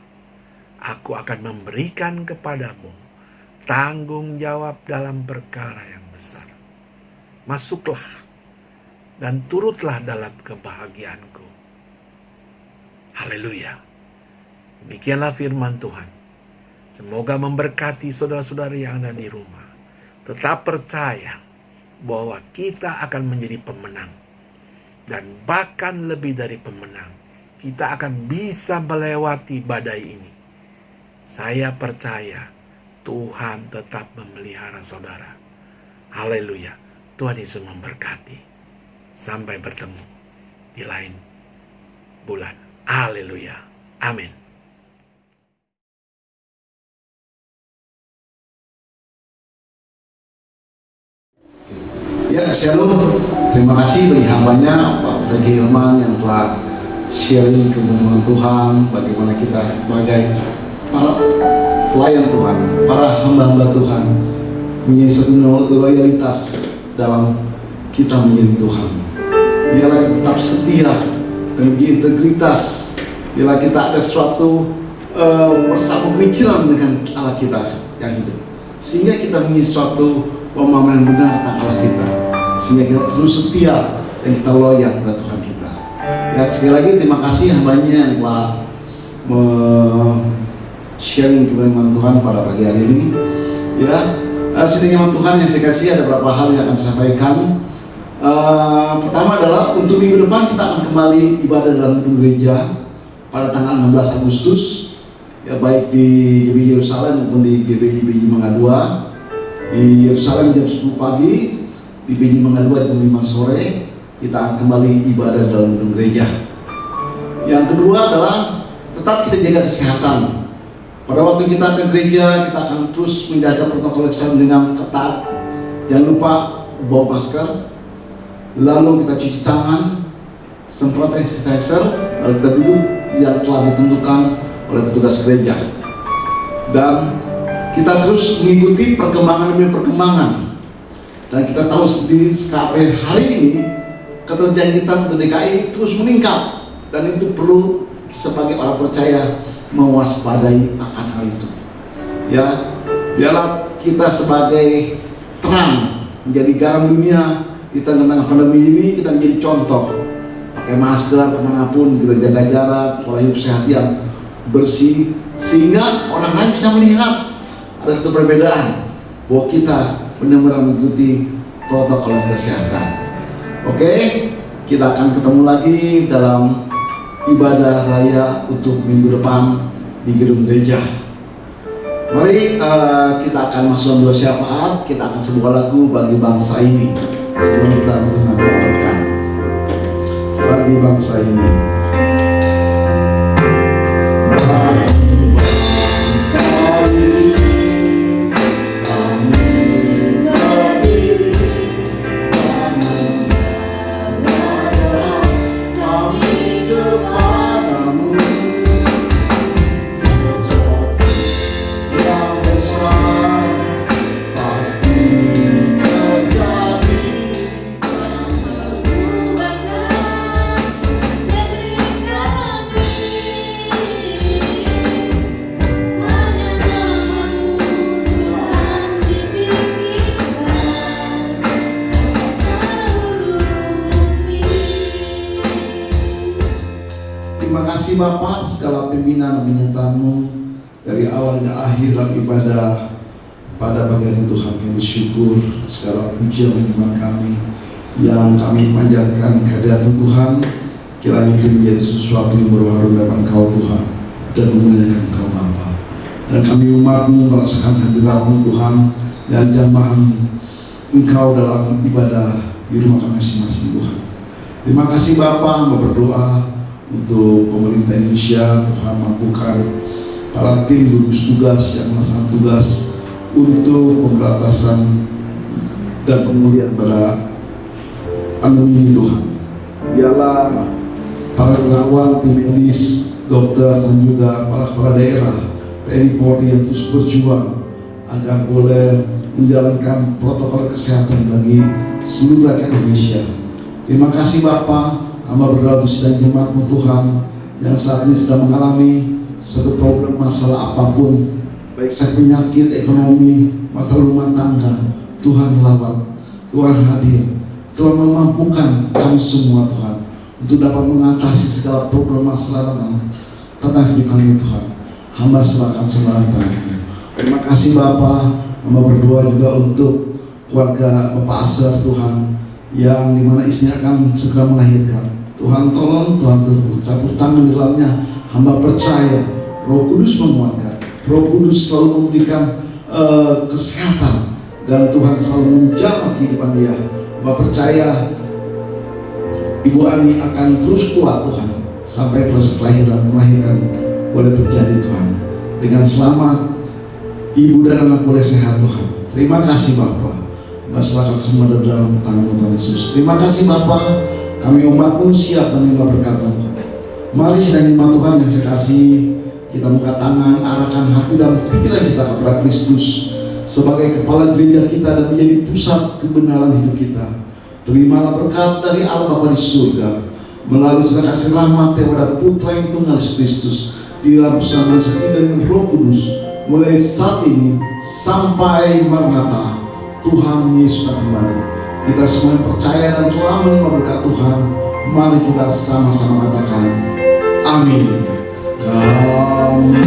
Aku akan memberikan kepadamu tanggung jawab dalam perkara yang besar. Masuklah dan turutlah dalam kebahagiaanku." Haleluya. Demikianlah firman Tuhan. Semoga memberkati saudara-saudari yang ada di rumah. Tetap percaya bahwa kita akan menjadi pemenang. Dan bahkan lebih dari pemenang. Kita akan bisa melewati badai ini. Saya percaya Tuhan tetap memelihara saudara. Haleluya. Tuhan Yesus memberkati. Sampai bertemu di lain bulan. Haleluya. Amin. Ya, shalom. Terima kasih bagi hambanya Pak Regi Hilman yang telah sharing kebenaran Tuhan, bagaimana kita sebagai para pelayan Tuhan, para hamba-hamba Tuhan menjadi satu loyalitas dalam kita menjadi Tuhan. Biarlah kita tetap setia dan berintegritas. Biarlah kita ada suatu bersama pemikiran dengan Allah kita yang hidup, sehingga kita menjadi suatu pemahaman benar tentang Allah kita, sehingga kita terus setia dan kita loyal kepada Tuhan kita. Ya, sekali lagi terima kasih hambanya yang telah sharing kebenaran Tuhan pada pagi hari ini. Ya, sedikit Tuhan yang saya kasih, ada beberapa hal yang akan saya sampaikan. Pertama adalah untuk minggu depan kita akan kembali ibadah dalam gedung gereja pada tanggal 16 Agustus, ya, baik di GBI Yerusalem maupun di GBI Mangga 2. Di Yerusalem jam 10 pagi, di GBI Mangga 2 jam 5 sore, kita akan kembali ibadah dalam gedung gereja. Yang kedua adalah tetap kita jaga kesehatan. Pada waktu kita ke gereja, kita akan terus menjaga protokol kesehatan dengan ketat. Jangan lupa bawa masker, lalu kita cuci tangan, semprot sanitizer, lalu kita duduk yang telah ditentukan oleh petugas gereja. Dan kita terus mengikuti perkembangan demi perkembangan. Dan kita tahu sendiri sampai hari ini keterjangkitan kita untuk DKI terus meningkat, dan itu perlu sebagai orang percaya mewaspadai akan hal itu. Ya, biarlah kita sebagai terang menjadi garam dunia di tengah-tengah pandemi ini, kita menjadi contoh. Pakai masker kemanapun, kita jaga jarak, pola hidup sehat yang bersih, sehingga orang lain bisa melihat ada satu perbedaan bahwa kita benar-benar mengikuti protokol kesehatan. Oke, kita akan ketemu lagi dalam ibadah raya untuk minggu depan di gedung gereja. Mari kita akan masuk dalam doa syafaat. Kita akan sebuah lagu bagi bangsa ini sebelum kita mendoakan bagi bangsa ini. Terima kasih Bapak segala pimpinan dan penyertamu dari dari awal hingga akhir dalam ibadah pada bagian Tuhan. Kami bersyukur segala pujian iman kami yang kami panjatkan kehadiran Tuhan, kiranya itu menjadi sesuatu yang berharum dalam Engkau Tuhan dan memuliakan Engkau Bapa. Dan kami umat-Mu merasakan hadirat-Mu Tuhan dan jamaah Engkau dalam ibadah di rumah kami masing-masing Tuhan. Terima kasih Bapa, berdoa untuk pemerintah Indonesia, Tuhan mampukan para tim gugus tugas yang melaksanakan tugas untuk pemberantasan dan pemulihan pada pandemi ini Tuhan. Biarlah para relawan, tim medis, dokter dan juga para kepala daerah, TNI Polri yang terus berjuang agar boleh menjalankan protokol kesehatan bagi seluruh rakyat Indonesia. Terima kasih Bapa, hamba berdoa untuk sidang jemaat-Mu Tuhan yang saat ini sedang mengalami satu problem masalah apapun, baik penyakit, ekonomi, masalah rumah tangga. Tuhan lawat, Tuhan hadir, Tuhan memampukan kami semua Tuhan untuk dapat mengatasi segala problem masalah tentang hidup kami Tuhan. Hamba serahkan semua tangan. Terima kasih Bapa, hamba berdoa juga untuk keluarga Bapak Asar Tuhan yang dimana istrinya akan segera melahirkan. Tuhan tolong, Tuhan campur tangan di dalamnya. Hamba percaya Roh Kudus menguatkan, Roh Kudus selalu memberikan kesehatan dan Tuhan selalu menjamah kehidupan dia. Hamba percaya Ibu Ani akan terus kuat Tuhan sampai proses kelahiran melahirkan boleh terjadi Tuhan. Dengan selamat ibu dan anak boleh sehat Tuhan. Terima kasih Bapa. Masyarakat semua dalam tangan Tuhan Yesus. Terima kasih Bapa. Kami umat-Mu siap menerima berkat-Mu. Mari sidang jemaat Tuhan yang saya kasih, kita buka tangan, arahkan hati dan pikiran kita kepada Kristus sebagai kepala gereja kita dan menjadi pusat kebenaran hidup kita. Terimalah berkat dari Allah Bapa di surga melalui cerita kasih rahmat kepada Putra yang tunggal Kristus di dalam bersama dengan Roh Kudus mulai saat ini sampai Maranatha. Tuhan Yesus akan kembali. Kita semua percaya dan telah menerima berkat Tuhan. Mari kita sama-sama katakan amin. Kami